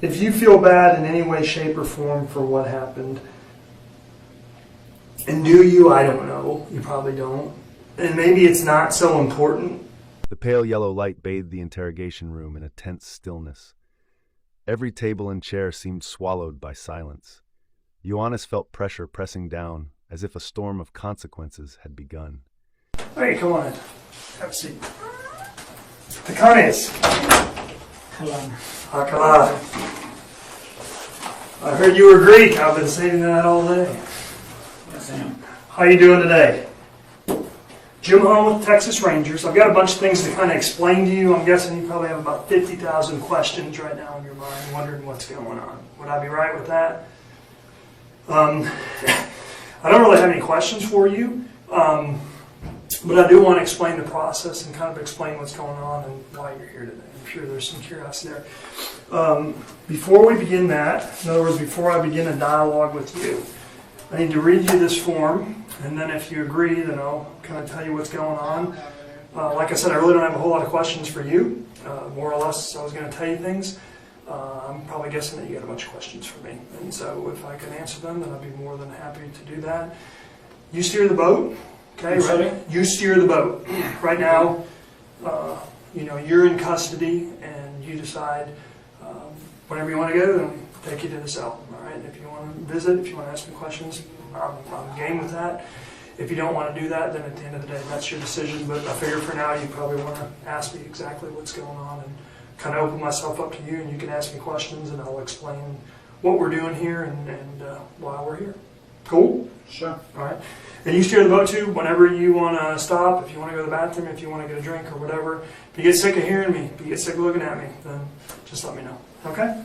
if you feel bad in any way, shape, or form for what happened, and do you? I don't know. You probably don't. And maybe it's not so important. The pale yellow light bathed the interrogation room in a tense stillness. Every table and chair seemed swallowed by silence. Ioannis felt pressure pressing down, as if a storm of consequences had begun. Hey, come on in. Have a seat. Takanis. Hello. Hakala. I heard you were Greek. I've been saying that all day. Yes, I am. How you doing today? Jim home with Texas Rangers. I've got a bunch of things to kind of explain to you. I'm guessing you probably have about 50,000 questions right now in your mind, wondering what's going on. Would I be right with that? I don't really have any questions for you, but I do want to explain the process and kind of explain what's going on and why you're here today. I'm sure there's some curiosity there. Before we begin that, in other words, before I begin a dialogue with you, I need to read you this form, and then if you agree, then I'll kind of tell you what's going on. Like I said, I really don't have a whole lot of questions for you. More or less, I was going to tell you things. I'm probably guessing that you got a bunch of questions for me. And so if I can answer them, then I'd be more than happy to do that. You steer the boat, okay? Right? You steer the boat. Right now, you're in custody, and you decide whenever you want to go, then take you to the cell. All right? If you want to visit, if you want to ask me questions, I'm game with that. If you don't want to do that, then at the end of the day, that's your decision. But I figure for now, you probably want to ask me exactly what's going on and kind of open myself up to you, and you can ask me questions, and I'll explain what we're doing here and why we're here. Cool? Sure. All right. And you steer the boat too whenever you want to stop, if you want to go to the bathroom, if you want to get a drink or whatever. If you get sick of hearing me, if you get sick of looking at me, then just let me know. Okay?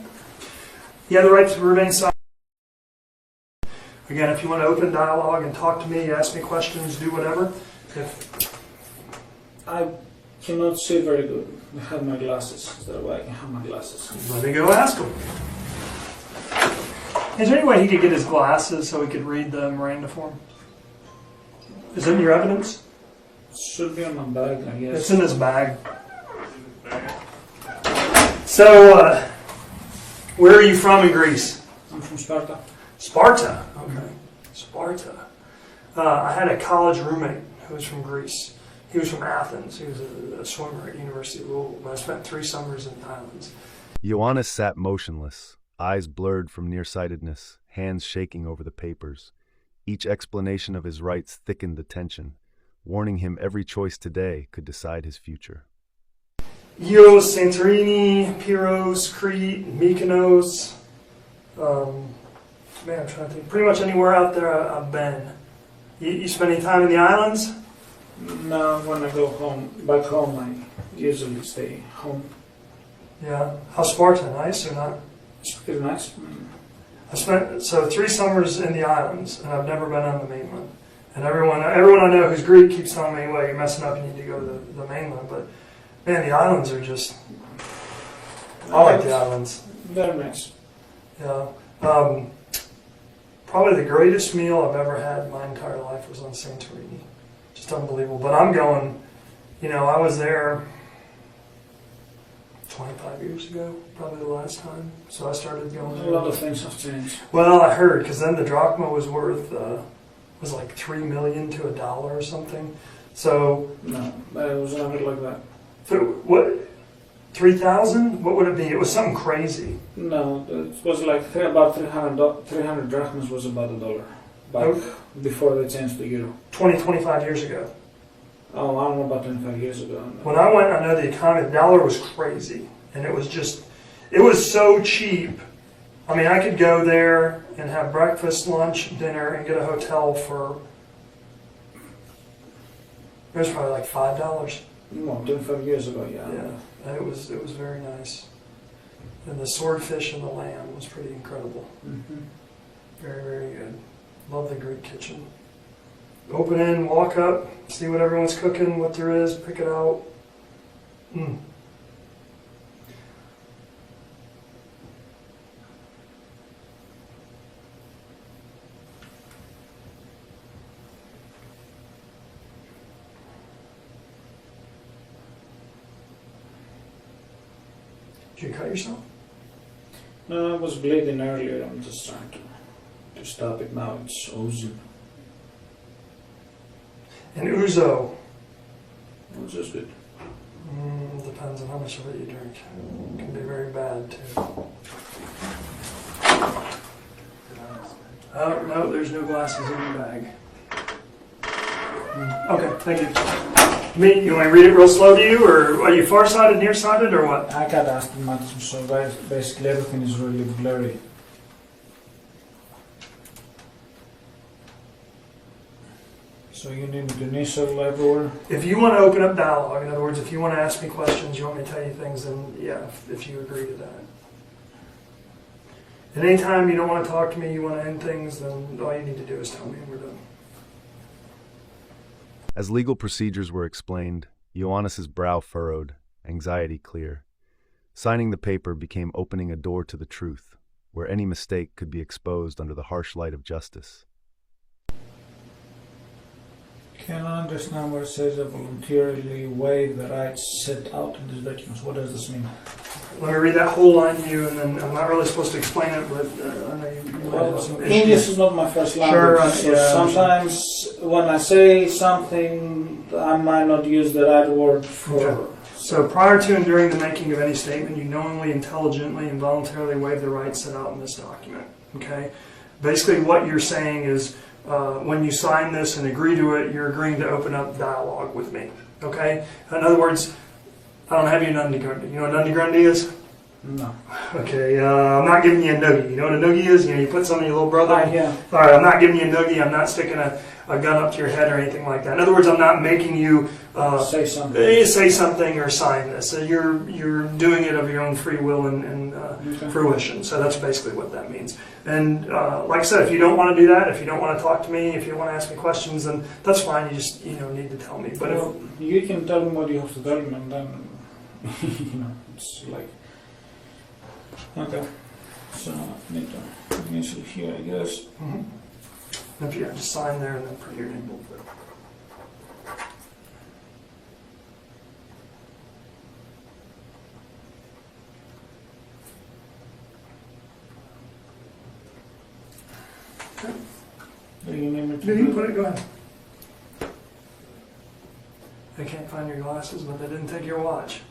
You have the right to remain silent. Again, if you want to open dialogue and talk to me, ask me questions, do whatever. I cannot see very good. I have my glasses. Is that why I can have my glasses? Let me go ask him. Is there any way he could get his glasses so he could read the Miranda form? Is it in your evidence? It should be on my bag, I guess. It's in his bag. So, where are you from in Greece? I'm from Sparta. Sparta. Okay. Sparta. I had a college roommate who was from Greece. He was from Athens. He was a swimmer at University of Louisville. But I spent 3 summers in the islands. Ioannis sat motionless, eyes blurred from nearsightedness, hands shaking over the papers. Each explanation of his rights thickened the tension, warning him every choice today could decide his future. Ios, Santorini, Pyros, Crete, Mykonos. I'm trying to think. Pretty much anywhere out there I've been. You spend any time in the islands? No, when I go home, back home, I usually stay home. Yeah. How's Sparta? Nice or not? It's pretty nice. I spent 3 summers in the islands, and I've never been on the mainland. And everyone I know who's Greek keeps telling me, well, you're messing up, you need to go to the mainland. But, man, the islands are just... I like the islands. Very nice. Yeah. Probably the greatest meal I've ever had in my entire life was on Santorini. Just unbelievable. But I'm going, I was there 25 years ago, probably the last time. So I started going there. A lot of things have changed. Well, I heard, because then the drachma was worth, was like $3 million to $1 or something. So... No, it was never like that. What? 3,000? What would it be? It was something crazy. No, it was like about 300 drachmas was about $1 back before they changed the euro. 25 years ago. Oh, I don't know about 25 years ago. No. When I went, I know the economy, the dollar was crazy. And it was so cheap. I mean, I could go there and have breakfast, lunch, dinner, and get a hotel for, it was probably like $5. No, 25 years ago, yeah. Yeah. It was very nice. And the swordfish and the lamb was pretty incredible. Mm-hmm. Very, very good. Love the Greek kitchen. Open in, walk up, see what everyone's cooking, what there is, pick it out. Did you cut yourself? No, I was bleeding earlier. I'm just trying to stop it now. It's oozing. And ouzo. It's just good. Depends on how much of it you drink. It can be very bad too. Oh, no, there's no glasses in the bag. Okay, thank you. You want me to read it real slow to you, or are you far-sighted, nearsighted, or what? I got astigmatism, so basically everything is really blurry. So you need to initial everywhere? If you want to open up dialogue, in other words, if you want to ask me questions, you want me to tell you things, then yeah, if you agree to that. At any time you don't want to talk to me, you want to end things, then all you need to do is tell me and we're done. As legal procedures were explained, Ioannis's brow furrowed, anxiety clear. Signing the paper became opening a door to the truth, where any mistake could be exposed under the harsh light of justice. Can I understand where it says I voluntarily waive the rights set out in these documents? What does this mean? Let me read that whole line to you, and then I'm not really supposed to explain it, but I know you might have some English issues. is not my first language, Sure, so yeah, sometimes when I say something, I might not use the right word for. Okay. So prior to and during the making of any statement, you knowingly, intelligently, and voluntarily waive the rights set out in this document. Okay? Basically what you're saying is when you sign this and agree to it, you're agreeing to open up dialogue with me. Okay? In other words, I don't have you an undergrundy. You know what an undergrundy is? No. Okay, I'm not giving you a noogie. You know what a noogie is? You know, you put something in your little brother? Yeah. All right, I'm not giving you a noogie. I'm not sticking a gun up to your head or anything like that. In other words, I'm not making you say something or sign this. So you're doing it of your own free will and fruition. So that's basically what that means. And like I said, if you don't want to do that, if you don't want to talk to me, if you don't want to ask me questions, then that's fine. You just need to tell me. But well, you can tell me what you have to tell me, and then it's like. Okay, so I need to initial here, I guess. Mm-hmm. If you have to sign there and then put your name over it. Okay. Do you need me to Yeah, you can put it, go ahead. They can't find your glasses, but they didn't take your watch.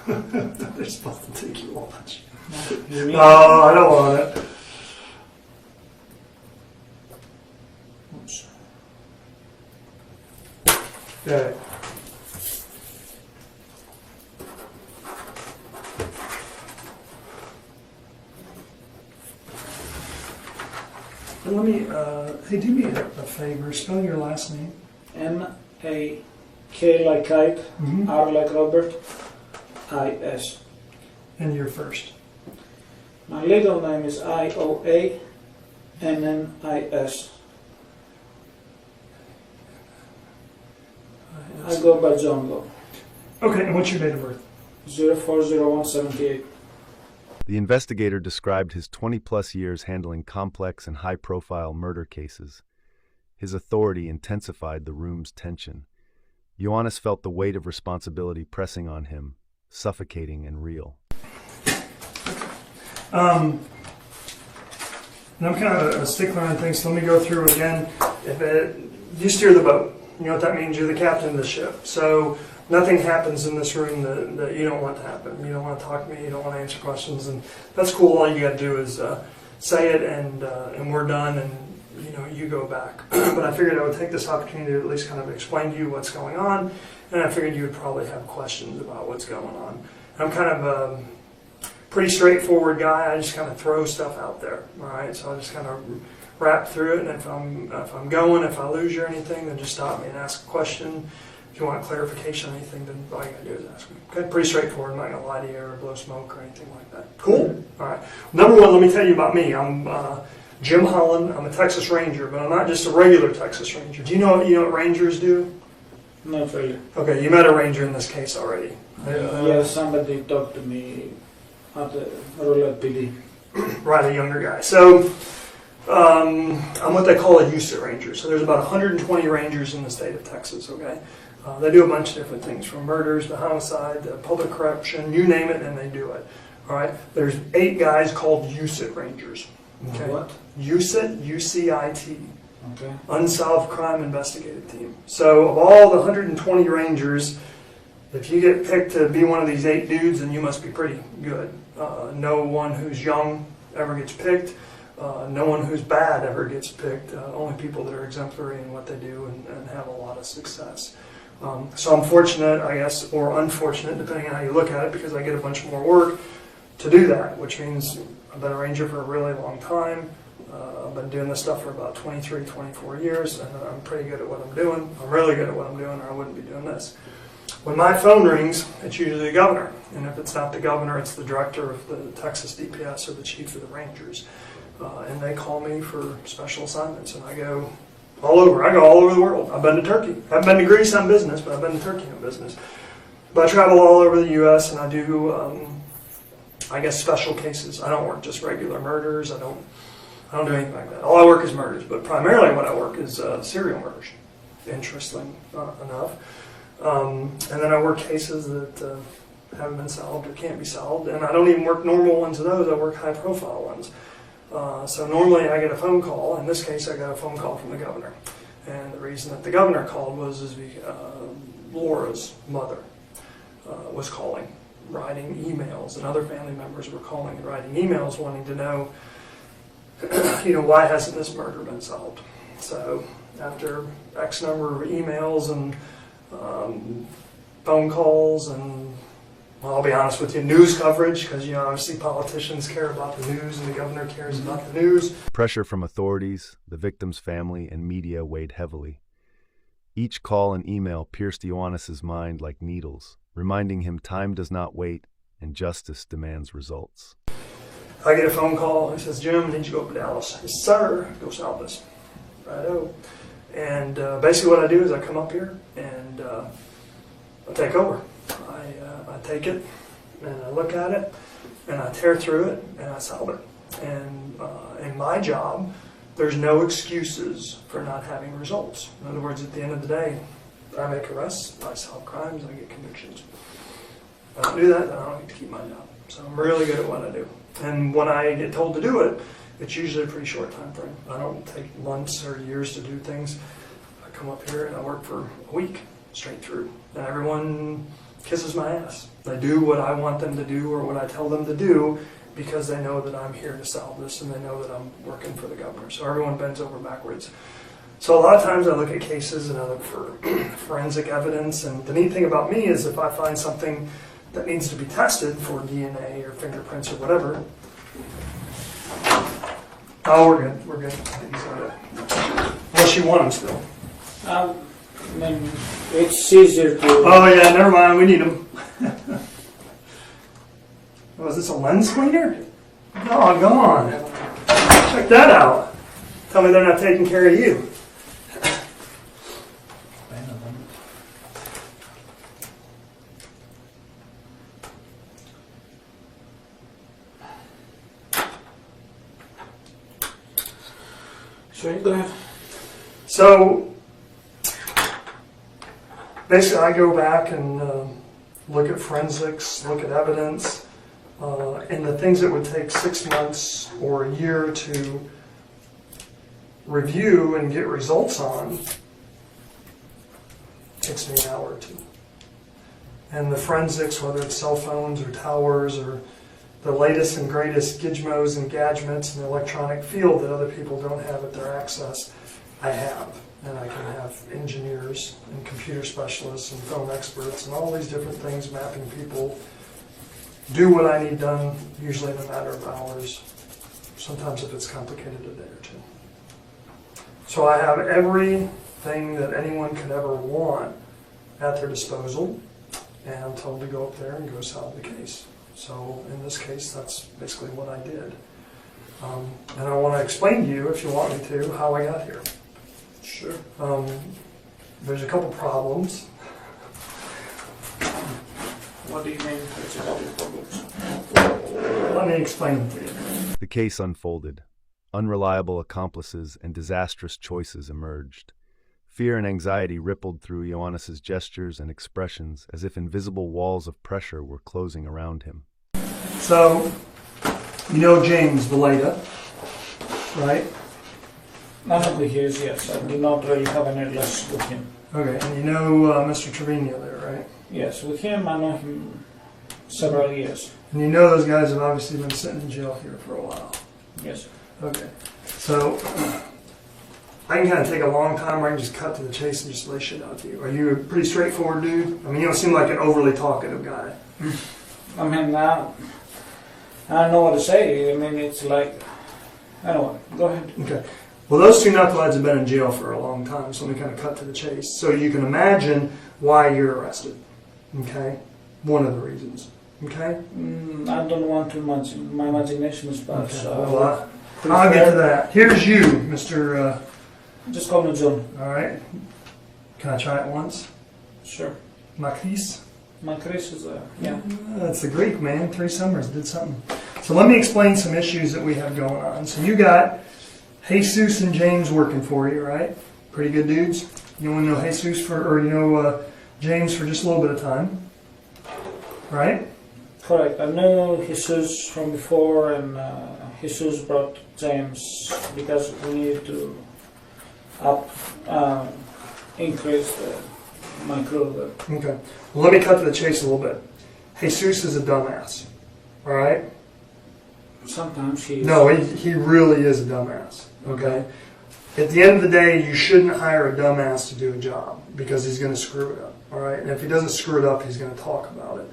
They're supposed to take your watch. You Oh, I don't want it. Oops. Okay. And let me, hey, do me a favor. Spell your last name. N-A-K like kite, Mm-hmm. R like Robert, I-S. And your first. My legal name is I-O-A-N-N-I-S. I go by John though. Okay, and what's your date of birth? 040178. The investigator described his 20-plus years handling complex and high-profile murder cases. His authority intensified the room's tension. Ioannis felt the weight of responsibility pressing on him, suffocating and real. And I'm kind of a stickler on things, so let me go through again. You steer the boat. You know what that means? You're the captain of the ship. So nothing happens in this room that you don't want to happen. You don't want to talk to me. You don't want to answer questions. And that's cool. All you got to do is say it, and we're done, and you go back. But I figured I would take this opportunity to at least kind of explain to you what's going on, and I figured you would probably have questions about what's going on. I'm kind of a pretty straightforward guy. I just kind of throw stuff out there. All right, so I just kind of rap through it, and if I lose you or anything, then just stop me and ask a question. If you want clarification on anything, then all you gotta do is ask me. Okay, pretty straightforward. I'm not gonna lie to you or blow smoke or anything like that. Cool. All right. Number one, let me tell you about me. I'm Jim Holland. I'm a Texas Ranger, but I'm not just a regular Texas Ranger. Do you know what Rangers do? Not really. Okay, you met a Ranger in this case already. Yeah, somebody talked to me at the Roulette PD. Right, a younger guy. So I'm what they call a USIT Ranger. So there's about 120 Rangers in the state of Texas, okay? They do a bunch of different things, from murders to homicide to public corruption, you name it, and they do it. All right, there's 8 guys called UCIT Rangers. Okay. What? UCIT, UCIT, Okay. Unsolved Crime Investigative Team. So of all the 120 Rangers, if you get picked to be one of these 8 dudes, then you must be pretty good. No one who's young ever gets picked. No one who's bad ever gets picked. Only people that are exemplary in what they do and have a lot of success. So I'm fortunate, I guess, or unfortunate, depending on how you look at it, because I get a bunch more work to do that, which means I've been a ranger for a really long time. I've been doing this stuff for about 23, 24 years, and I'm pretty good at what I'm doing. I'm really good at what I'm doing, or I wouldn't be doing this. When my phone rings, it's usually the governor. And if it's not the governor, it's the director of the Texas DPS or the chief of the Rangers. And they call me for special assignments, and I go all over. I go all over the world. I've been to Turkey. I haven't been to Greece on business, but I've been to Turkey on business. But I travel all over the U.S., and I do, I guess, special cases. I don't work just regular murders. I don't do anything like that. All I work is murders, but primarily what I work is serial murders, interesting enough. And then I work cases that haven't been solved or can't be solved, and I don't even work normal ones of those. I work high-profile ones. So normally I get a phone call. In this case, I got a phone call from the governor. And the reason that the governor called was Laura's mother was calling, writing emails, and other family members were calling and writing emails wanting to know, why hasn't this murder been solved? So after X number of emails and phone calls and, well, I'll be honest with you, news coverage, because obviously politicians care about the news and the governor cares about the news. Pressure from authorities, the victim's family, and media weighed heavily. Each call and email pierced Ioannis's mind like needles, reminding him time does not wait and justice demands results. I get a phone call. He says, "Jim, I need you to go up to Dallas." I says, "Sir, go solve this." Righto. And basically what I do is I come up here and I take over. I take it and I look at it and I tear through it and I solve it. And in my job, there's no excuses for not having results. In other words, at the end of the day, I make arrests, I solve crimes, I get convictions. If I don't do that, then I don't get to keep my job. So I'm really good at what I do. And when I get told to do it, it's usually a pretty short time frame. I don't take months or years to do things. I come up here and I work for a week straight through. And everyone kisses my ass. They do what I want them to do or what I tell them to do because they know that I'm here to solve this and they know that I'm working for the governor. So everyone bends over backwards. So a lot of times I look at cases and I look for forensic evidence. And the neat thing about me is if I find something that needs to be tested for DNA or fingerprints or whatever. Oh, we're good. We're good. Unless you want them still. I mean, it's easier to. Oh yeah, never mind. We need them. Oh, is this a lens cleaner? Oh, go on. Check that out. Tell me they're not taking care of you. Sorry, go ahead. So basically I go back and look at forensics, look at evidence, and the things that would take 6 months or a year to review and get results on takes me an hour or two. And the forensics, whether it's cell phones or towers or the latest and greatest gizmos and gadgets in the electronic field that other people don't have at their access, I have. And I can have engineers and computer specialists and phone experts and all these different things mapping people do what I need done, usually in a matter of hours. Sometimes if it's complicated, a day or two. So I have everything that anyone could ever want at their disposal, and I'm told to go up there and go solve the case. So in this case, that's basically what I did. And I want to explain to you, if you want me to, how I got here. Sure. There's a couple problems. What do you mean? It's a couple of problems. Let me explain them to you. The case unfolded. Unreliable accomplices and disastrous choices emerged. Fear and anxiety rippled through Ioannis's gestures and expressions as if invisible walls of pressure were closing around him. So, you know James Valeda, right? None of the years, yes. I do not really have any relationship with him. Okay, and you know Mr. Trevino there, right? Yes, with him I know him several years. And you know those guys have obviously been sitting in jail here for a while. Yes. Okay, so I can kind of take a long time, or I can just cut to the chase and just lay shit out to you. Are you a pretty straightforward dude? I mean, you don't seem like an overly talkative guy. I mean, I don't know what to say. I mean, it's like, anyway, go ahead. Okay. Well, those two knuckleheads have been in jail for a long time, so let me kind of cut to the chase. So you can imagine why you're arrested. Okay? One of the reasons. Okay? I don't want to imagine. My imagination is bad. Okay. So Well, I'll get to that. Here's you, Mr. Just call me John. All right. Can I try it once? Sure. Makis? My Chris is yeah. That's the Greek, man. 3 summers did something. So let me explain some issues that we have going on. So you got Jesus and James working for you, right? Pretty good dudes. You only know Jesus James for just a little bit of time, right? Correct. I knew Jesus from before, and Jesus brought James because we needed to increase my crew there. Okay. Well, let me cut to the chase a little bit. Jesus is a dumbass, all right? Sometimes he is. No, he really is a dumbass, okay? At the end of the day, you shouldn't hire a dumbass to do a job because he's going to screw it up, all right? And if he doesn't screw it up, he's going to talk about it.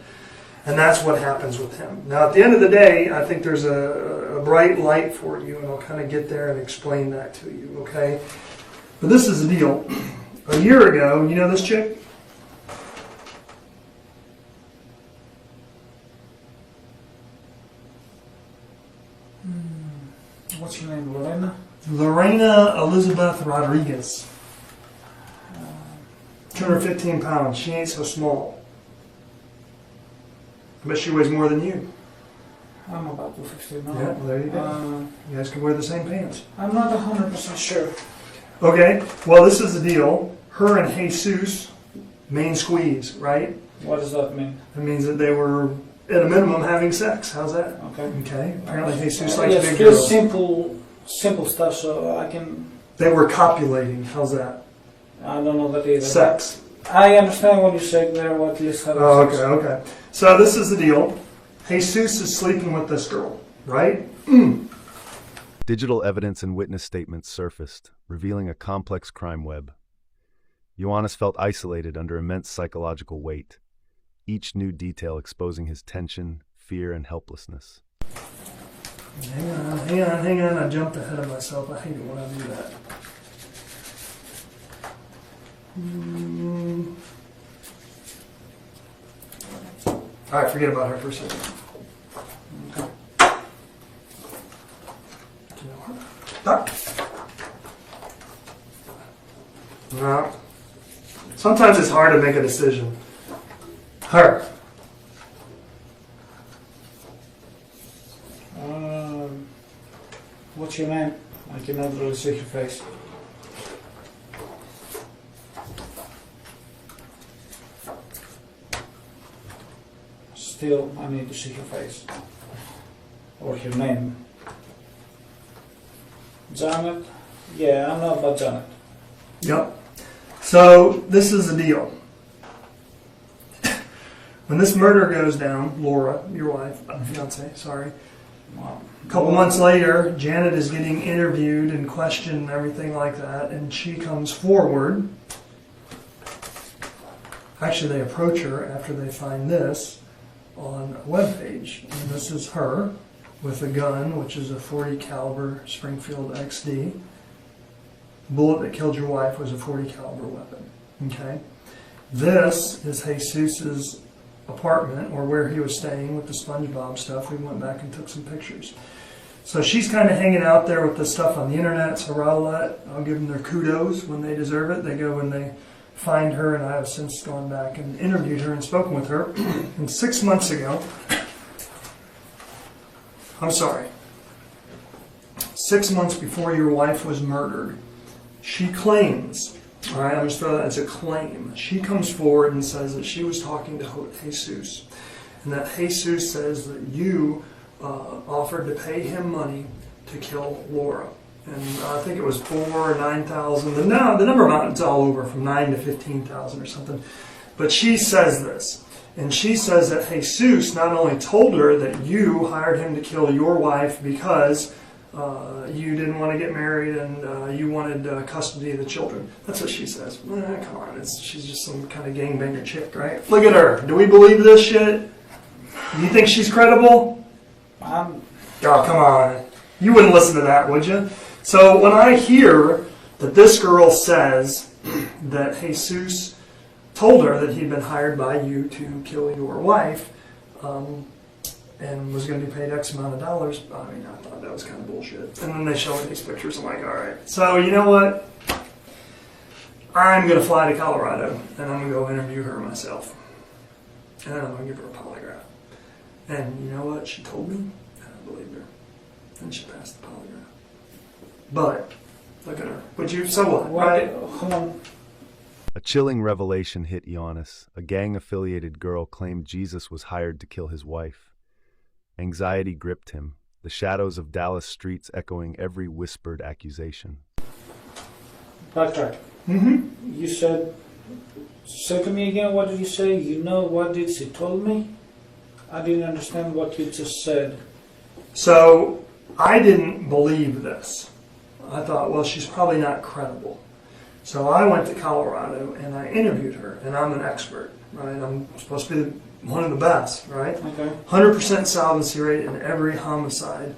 And that's what happens with him. Now, at the end of the day, I think there's a bright light for you, and I'll kind of get there and explain that to you, okay? But this is the deal. A year ago, you know this chick? What's your name, Lorena? Lorena Elizabeth Rodriguez. 215 pounds. She ain't so small. I bet she weighs more than you. I'm about 250 now. Yeah, well, there you go. You guys can wear the same pants. I'm not 100% sure. Okay, well, this is the deal. Her and Jesus, main squeeze, right? What does that mean? It means that they were, at a minimum, having sex. How's that? Okay. Okay. Apparently Jesus likes Yes, big just girls. simple stuff, so I can. They were copulating. How's that? I don't know that either. Sex. I understand what you said there, what Liz had Oh, said. okay, okay. So this is the deal. Jesus is sleeping with this girl, right? Digital evidence and witness statements surfaced, revealing a complex crime web. Ioannis felt isolated under immense psychological weight, each new detail exposing his tension, fear, and helplessness. Hang on. I jumped ahead of myself. I hate it when I do that. All right, forget about her for a second. No. Sometimes it's hard to make a decision. Her. What's your name? I cannot really see your face. Still, I need to see your face. Or your name. Janet? Yeah, I know about Janet. Yep. So, this is the deal. When this murder goes down, Laura, your wife, fiance, sorry. Wow. A couple months later, Janet is getting interviewed and questioned and everything like that, and she comes forward. Actually, they approach her after they find this on a webpage. And this is her with a gun, which is a .40 caliber Springfield XD. The bullet that killed your wife was a .40 caliber weapon. Okay? This is Jesus's apartment, or where he was staying with the SpongeBob stuff. We went back and took some pictures. So she's kind of hanging out there with the stuff on the internet, so I'll give them their kudos when they deserve it. They go when they find her, and I have since gone back and interviewed her and spoken with her. And 6 months ago, 6 months before your wife was murdered, she claims, all right, I'm just throwing that as a claim. She comes forward and says that she was talking to Jesus, and that Jesus says that you offered to pay him money to kill Laura. And I think it was 4,000 or 9,000. The number amount is all over, from 9 to 15,000 or something. But she says this, and she says that Jesus not only told her that you hired him to kill your wife because you didn't want to get married and you wanted custody of the children. That's what she says. Come on, she's just some kind of gangbanger chick, right? Look at her. Do we believe this shit? You think she's credible? Oh, come on. You wouldn't listen to that, would you? So when I hear that this girl says that Jesus told her that he'd been hired by you to kill your wife, and was going to be paid X amount of dollars, I mean, I thought that was kind of bullshit. And then they show me these pictures. I'm like, all right. So you know what? I'm going to fly to Colorado, and I'm going to go interview her myself. And I'm going to give her a polygraph. And you know what? She told me, and I believed her. And she passed the polygraph. But, look at her. Would you? So what? Right? Hold on. A chilling revelation hit Ioannis. A gang-affiliated girl claimed Jesus was hired to kill his wife. Anxiety gripped him, the shadows of Dallas streets echoing every whispered accusation. Backtrack. You said, say to me again, what did you say? You know what did she told me? I didn't understand what you just said. So, I didn't believe this. I thought, well, she's probably not credible. So I went to Colorado and I interviewed her, and I'm an expert, right? I'm supposed to be one of the best, right? Okay. 100% solvency rate in every homicide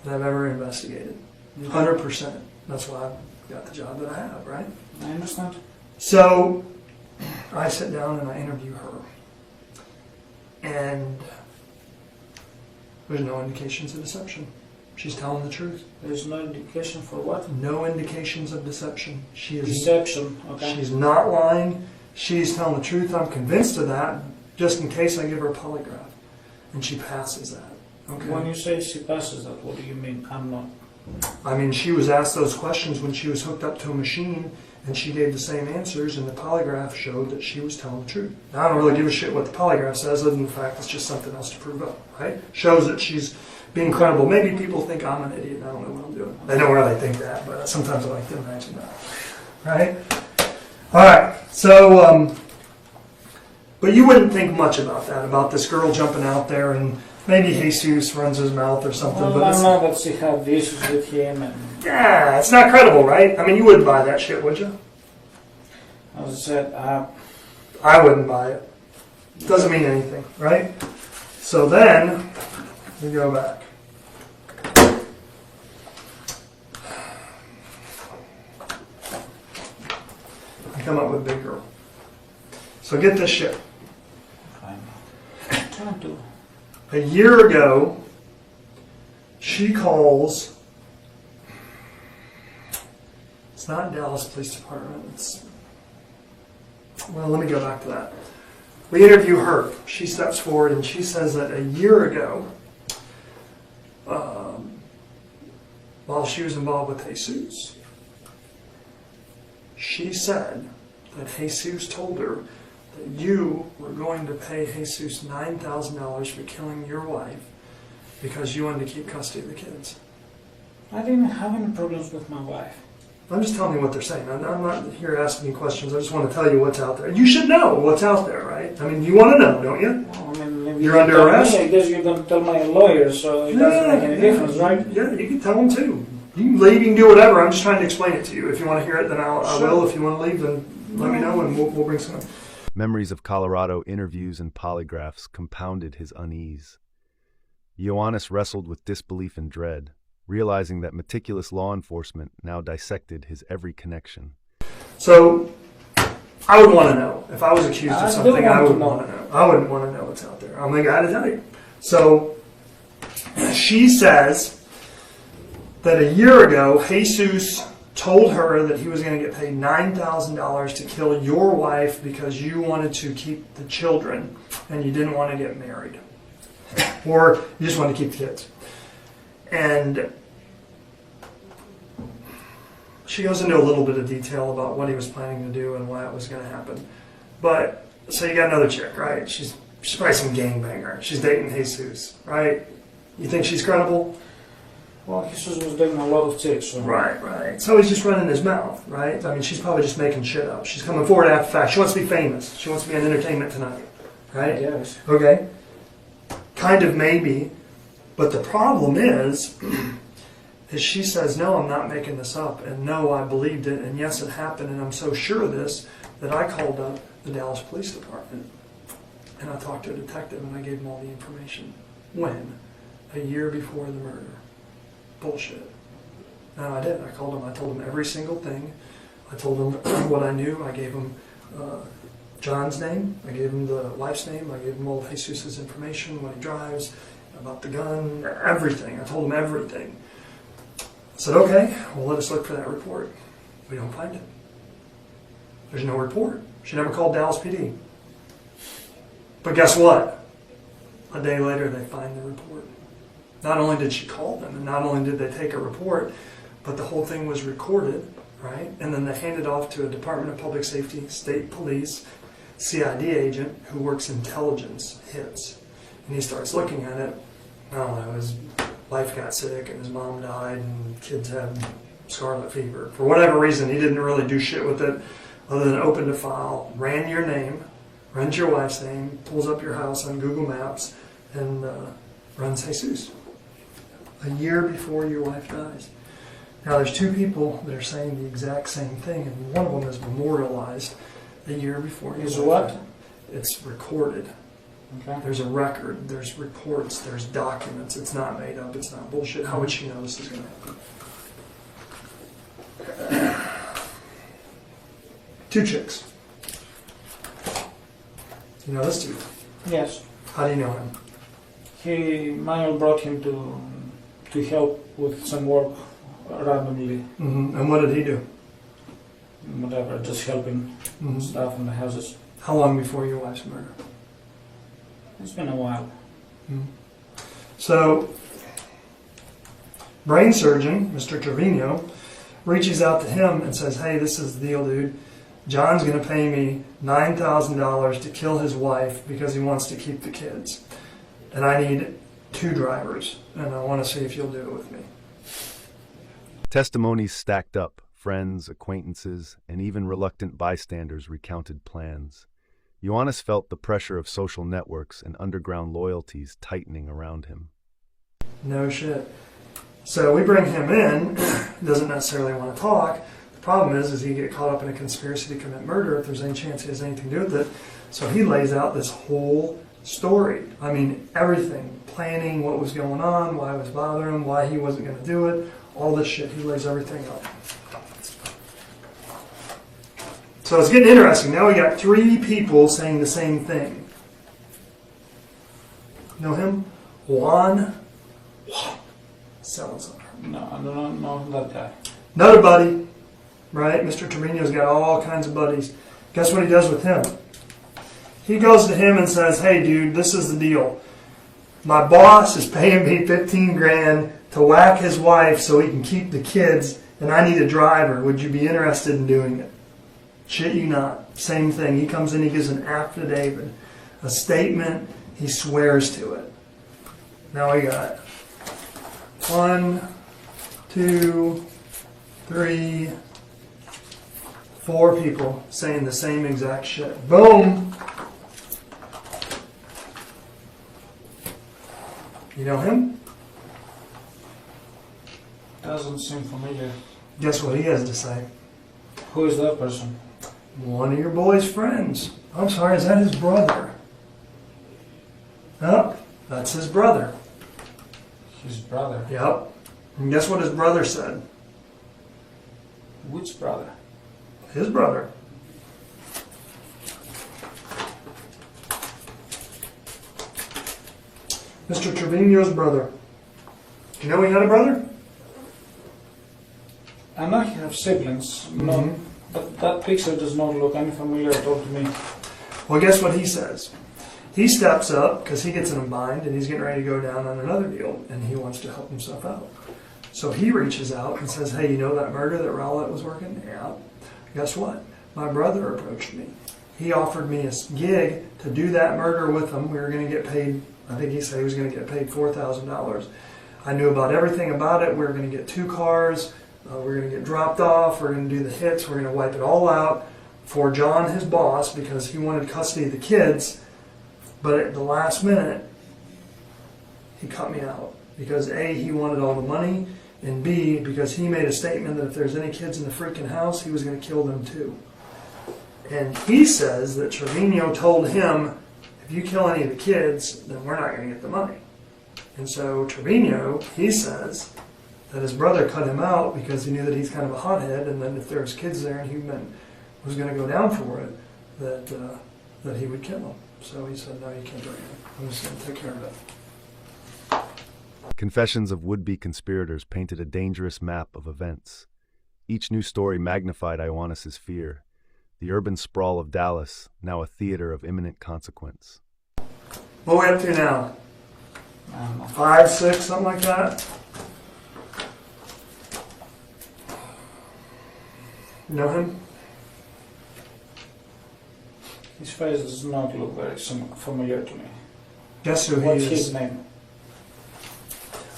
that I've ever investigated. 100%. That's why I've got the job that I have, right? I understand. So I sit down and I interview her. And there's no indications of deception. She's telling the truth. There's no indication for what? No indications of deception. She is deception. Okay. She's not lying. She's telling the truth. I'm convinced of that, just in case I give her a polygraph. And she passes that. Okay. When you say she passes that, what do you mean? I'm not. I mean, she was asked those questions when she was hooked up to a machine, and she gave the same answers, and the polygraph showed that she was telling the truth. Now, I don't really give a shit what the polygraph says, other than the fact it's just something else to prove up, right? Shows that she's being credible. Maybe people think I'm an idiot and I don't know what I'm doing. They don't really think that, but sometimes I like to imagine that, right? All right, so, but you wouldn't think much about that, about this girl jumping out there, and maybe Jesus runs his mouth or something. Well, but I know that she had issues with him. And yeah, it's not credible, right? I mean, you wouldn't buy that shit, would you? as I said, I wouldn't buy it. Doesn't mean anything, right? So then, we go back. I come up with big girl. So get this shit. I'm trying to. A year ago, she calls. It's not Dallas Police Department. Well, let me go back to that. We interview her. She steps forward and she says that a year ago, while she was involved with Jesus, she said that Jesus told her that you were going to pay Jesus $9,000 for killing your wife because you wanted to keep custody of the kids. I didn't have any problems with my wife. I'm just telling you what they're saying. I'm not here asking you questions. I just want to tell you what's out there. You should know what's out there, right? I mean, you want to know, don't you? Well, I mean, maybe You're under arrest? I guess you're going to tell my lawyer, so it doesn't make any difference, right? Yeah, you can tell them too. You can leave, you can do whatever. I'm just trying to explain it to you. If you want to hear it, then I will. If you want to leave, then let me know and we'll bring some. Memories of Colorado interviews and polygraphs compounded his unease. Ioannis wrestled with disbelief and dread, realizing that meticulous law enforcement now dissected his every connection. So, I would want to know. If I was accused of something, I would want want to know. I wouldn't want to know what's out there. I'm the guy to tell you. So, she says that a year ago, Jesus told her that he was going to get paid $9,000 to kill your wife because you wanted to keep the children and you didn't want to get married. Or you just wanted to keep the kids. And she goes into a little bit of detail about what he was planning to do and why it was going to happen. But, so you got another chick, right? She's She's probably some gangbanger. She's dating Jesus, right? You think she's credible? Well, Jesus was dating a lot of chicks, so... Right. So he's just running his mouth, right? I mean, she's probably just making shit up. She's coming forward after the fact. She wants to be famous. She wants to be on Entertainment Tonight, right? Yes. Okay. Kind of maybe. But the problem is she says, no, I'm not making this up. And no, I believed it. And yes, it happened. And I'm so sure of this that I called up the Dallas Police Department. And I talked to a detective and I gave him all the information. When? A year before the murder. Bullshit. And I did. I called him. I told him every single thing. I told him what I knew. I gave him John's name. I gave him the wife's name. I gave him all of Jesus' information, when he drives, about the gun, everything. I told him everything. I said, okay, well, let us look for that report. We don't find it. There's no report. She never called Dallas PD. But guess what? A day later, they find the report. Not only did she call them, and not only did they take a report, but the whole thing was recorded, right? And then they handed off to a Department of Public Safety, State Police, CID agent who works intelligence hits. And he starts looking at it. I don't know, his wife got sick and his mom died and kids had scarlet fever. For whatever reason, he didn't really do shit with it other than opened a file, ran your name, runs your wife's name, pulls up your house on Google Maps, and runs Jesus. A year before your wife dies. Now there's two people that are saying the exact same thing, and one of them is memorialized a year before your Is wife what? died. It's recorded. Okay. There's a record, there's reports, there's documents. It's not made up, it's not bullshit. How would she know this is going to happen? Two chicks. You know this dude? Yes. How do you know him? Manuel brought him to help with some work randomly. Mm-hmm. And what did he do? Whatever, just helping stuff in the houses. How long before your wife's murder? It's been a while. So, brain surgeon, Mr. Trevino, reaches out to him and says, hey, this is the deal, dude. John's going to pay me $9,000 to kill his wife because he wants to keep the kids. And I need 2 drivers, and I want to see if you'll do it with me. Testimonies stacked up. Friends, acquaintances, and even reluctant bystanders recounted plans. Ioannis felt the pressure of social networks and underground loyalties tightening around him. No shit. So we bring him in, doesn't necessarily want to talk. The problem is he get caught up in a conspiracy to commit murder if there's any chance he has anything to do with it. So he lays out this whole story. I mean, everything. Planning what was going on, why it was bothering him, why he wasn't going to do it, all this shit. He lays everything out. So it's getting interesting. Now we got 3 people saying the same thing. Know him? Juan Salazar. No, I don't know that guy. Another buddy, right? Mr. Trevino's got all kinds of buddies. Guess what he does with him? He goes to him and says, hey dude, this is the deal. My boss is paying me 15 grand to whack his wife so he can keep the kids, and I need a driver. Would you be interested in doing it? Shit you not. Same thing. He comes in, he gives an affidavit, a statement, he swears to it. Now we got 1, 2, 3, 4 people saying the same exact shit. Boom! You know him? Doesn't seem familiar. Guess what he has to say? Who is that person? One of your boy's friends. I'm sorry, is that his brother? Yep, that's his brother. His brother. Yep. And guess what his brother said? Which brother? His brother. Mr. Trevino's brother. Do you know he had a brother? I know he have siblings. No, but that picture does not look any familiar at all to me. Well, guess what he says? He steps up because he gets in a bind and he's getting ready to go down on another deal and he wants to help himself out. So he reaches out and says, hey, you know that murder that Rowlett was working? Yeah. Guess what? My brother approached me. He offered me a gig to do that murder with him. We were going to get paid, I think he said he was going to get paid $4,000. I knew about everything about it. We were going to get 2 cars. We were going to get dropped off. We were going to do the hits. We were going to wipe it all out for John, his boss, because he wanted custody of the kids. But at the last minute, he cut me out. Because A, he wanted all the money, and B, because he made a statement that if there's any kids in the freaking house, he was going to kill them too. And he says that Trevino told him, if you kill any of the kids, then we're not going to get the money. And so Trevino, he says that his brother cut him out because he knew that he's kind of a hothead, and then if there was kids there and he was going to go down for it, that he would kill them. So he said, no, you can't do anything. I'm just going to take care of it. Confessions of would-be conspirators painted a dangerous map of events. Each new story magnified Ioannis's fear. The urban sprawl of Dallas, now a theater of imminent consequence. What are we up to now? I don't know. 5, 6, something like that? You know him? His face does not look very familiar to me. Guess who he What's is? his name?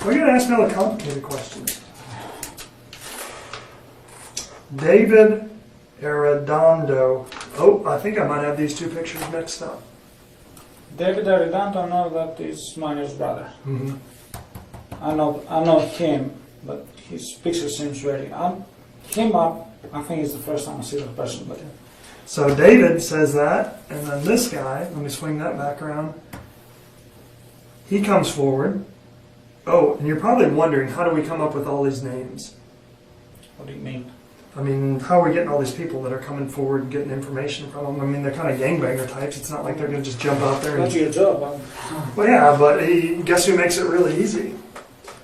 We're going to ask all the complicated questions. David Arredondo. Oh, I think I might have these 2 pictures mixed up. David Arredondo, no, that is Miner's brother. Mm-hmm. I know him, but his picture seems very. I think it's the first time I see that person. But So David says that, and then this guy, let me swing that back around. He comes forward. Oh, and you're probably wondering, how do we come up with all these names? what do you mean? I mean, how are we getting all these people that are coming forward and getting information from them? I mean, they're kind of gangbanger types. It's not like they're going to just jump out there That's and... your job. Well, yeah, but guess who makes it really easy?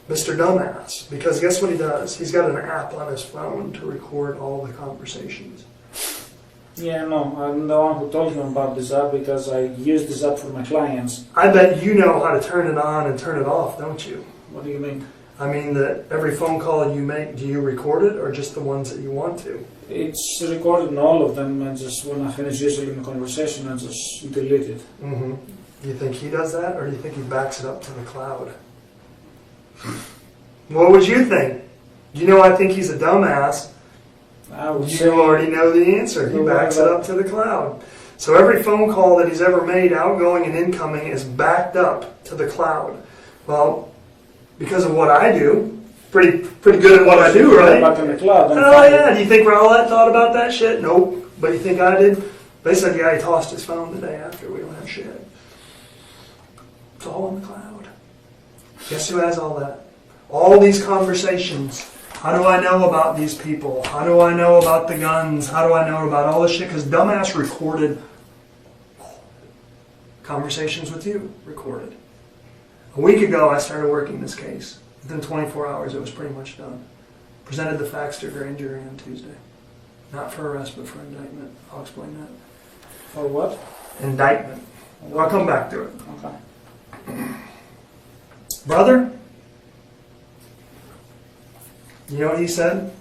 Mr. Dumbass. Because guess what he does? He's got an app on his phone to record all the conversations. Yeah, no, I'm the one who told him about this app because I use this app for my clients. I bet you know how to turn it on and turn it off, don't you? What do you mean? I mean that every phone call you make, do you record it or just the ones that you want to? It's recorded in all of them, and just when I finish usually the conversation, I just delete it. Mm-hmm. Do you think he does that, or do you think he backs it up to the cloud? What would you think? You know, I think he's a dumbass. I would You say already know the answer. He backs it up to the cloud. So every phone call that he's ever made, outgoing and incoming, is backed up to the cloud. Well, because of what I do, pretty good at what I do, right? back in the cloud. and Oh find yeah, it. do you think Rowlett thought about that shit? Nope. But you think I did? They said, yeah, he tossed his phone the day after. We don't have shit. It's all in the cloud. Guess who has all that? All these conversations. How do I know about these people? How do I know about the guns? How do I know about all this shit? Because dumbass recorded conversations with you. Recorded. A week ago, I started working this case. Within 24 hours, it was pretty much done. Presented the facts to a grand jury on Tuesday. Not for arrest, but for indictment. I'll explain that. For what? Indictment. I'll come back to it. Okay. Brother? You know what he said?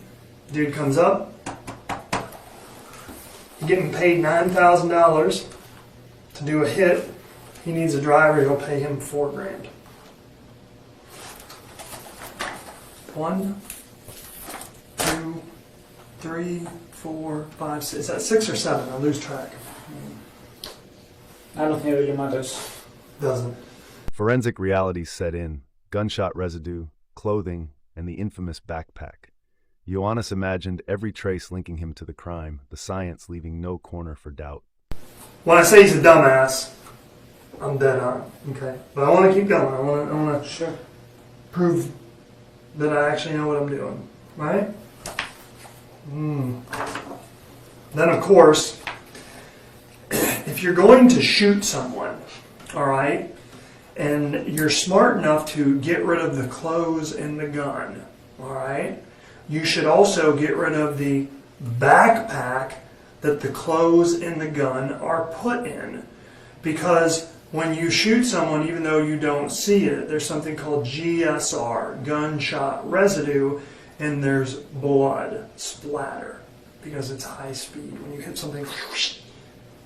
Dude comes up. Getting paid $9,000 to do a hit. He needs a driver. He'll pay him $4,000. 1, 2, 3, 4, 5, 6. Is that 6 or 7? I lose track. I don't think it really matters. Doesn't. Forensic realities set in: gunshot residue, clothing, and the infamous backpack. Ioannis imagined every trace linking him to the crime, the science leaving no corner for doubt. When I say he's a dumbass, I'm dead on. Okay, but I want to keep going. I want to Sure. prove that I actually know what I'm doing. Right? Then, of course, if you're going to shoot someone, all right, and you're smart enough to get rid of the clothes and the gun, all right, you should also get rid of the backpack that the clothes and the gun are put in. Because when you shoot someone, even though you don't see it, there's something called GSR, gunshot residue, and there's blood splatter because it's high speed. When you hit something,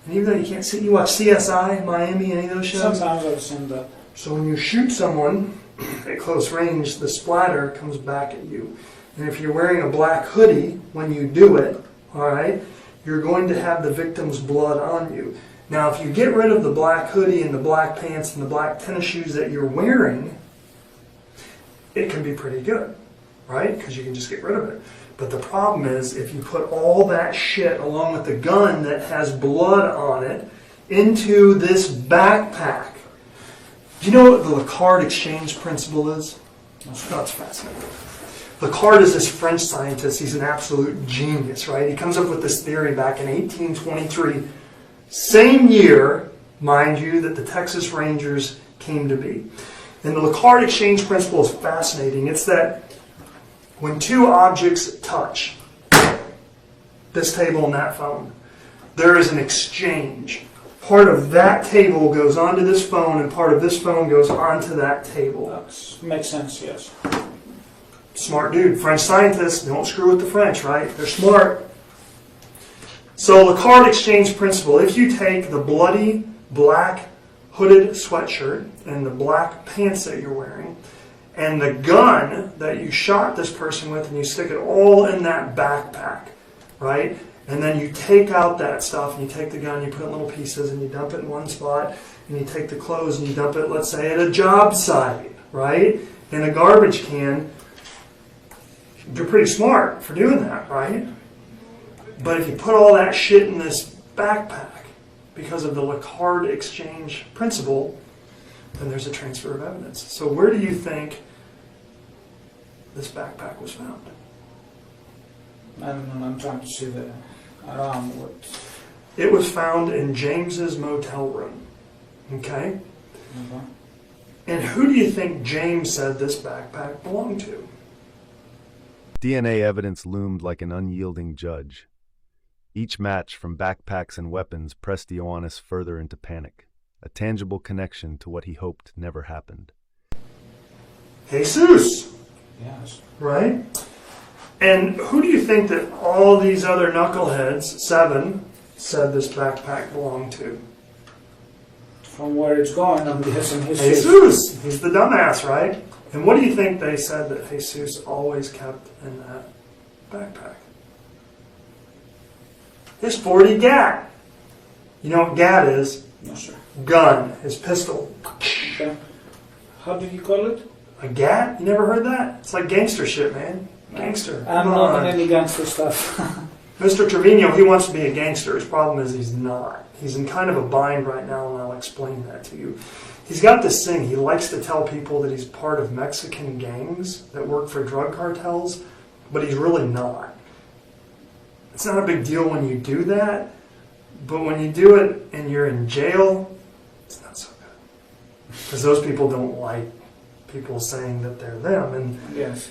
And even though you can't see, you watch CSI, Miami, any of those shows? Sometimes I've seen that. So when you shoot someone at close range, the splatter comes back at you. And if you're wearing a black hoodie when you do it, all right, you're going to have the victim's blood on you. Now, if you get rid of the black hoodie and the black pants and the black tennis shoes that you're wearing, it can be pretty good, right? Because you can just get rid of it. But the problem is, if you put all that shit along with the gun that has blood on it into this backpack. Do you know what the Lacard exchange principle is? That's fascinating. Lacard is this French scientist. He's an absolute genius, right? He comes up with this theory back in 1823. Same year, mind you, that the Texas Rangers came to be. And the Lacard exchange principle is fascinating. It's that when two objects touch, this table and that phone, there is an exchange. Part of that table goes onto this phone, and part of this phone goes onto that table. That makes sense, yes. Smart dude. French scientists, don't screw with the French, right? They're smart. So Lacard exchange principle, if you take the bloody black hooded sweatshirt and the black pants that you're wearing, and the gun that you shot this person with, and you stick it all in that backpack, right? And then you take out that stuff, and you take the gun, you put it in little pieces, and you dump it in one spot, and you take the clothes, and you dump it, let's say, at a job site, right? In a garbage can. You're pretty smart for doing that, right? But if you put all that shit in this backpack, because of the Lacard exchange principle, then there's a transfer of evidence. So where do you think this backpack was found? I don't know, I'm trying to see the around what. It was found in James's motel room. Okay? Okay. And who do you think James said this backpack belonged to? DNA evidence loomed like an unyielding judge. Each match from backpacks and weapons pressed Ioannis further into panic, a tangible connection to what he hoped never happened. Jesus! Yes. Right? And who do you think that all these other knuckleheads, 7, said this backpack belonged to? From where it's going, I'm guessing Jesus! He's the dumbass, right? And what do you think they said that Jesus always kept in that backpack? His .40 gat. You know what gat is? No, sir. Gun. His pistol. Okay. How did you call it? A gat? You never heard that? It's like gangster shit, man. Gangster. I'm Come not on. in any gangster stuff. Mr. Trevino, he wants to be a gangster. His problem is he's not. He's in kind of a bind right now, and I'll explain that to you. He's got this thing. He likes to tell people that he's part of Mexican gangs that work for drug cartels, but he's really not. It's not a big deal when you do that, but when you do it and you're in jail, it's not so good. Because those people don't like people saying that they're them. And Yes.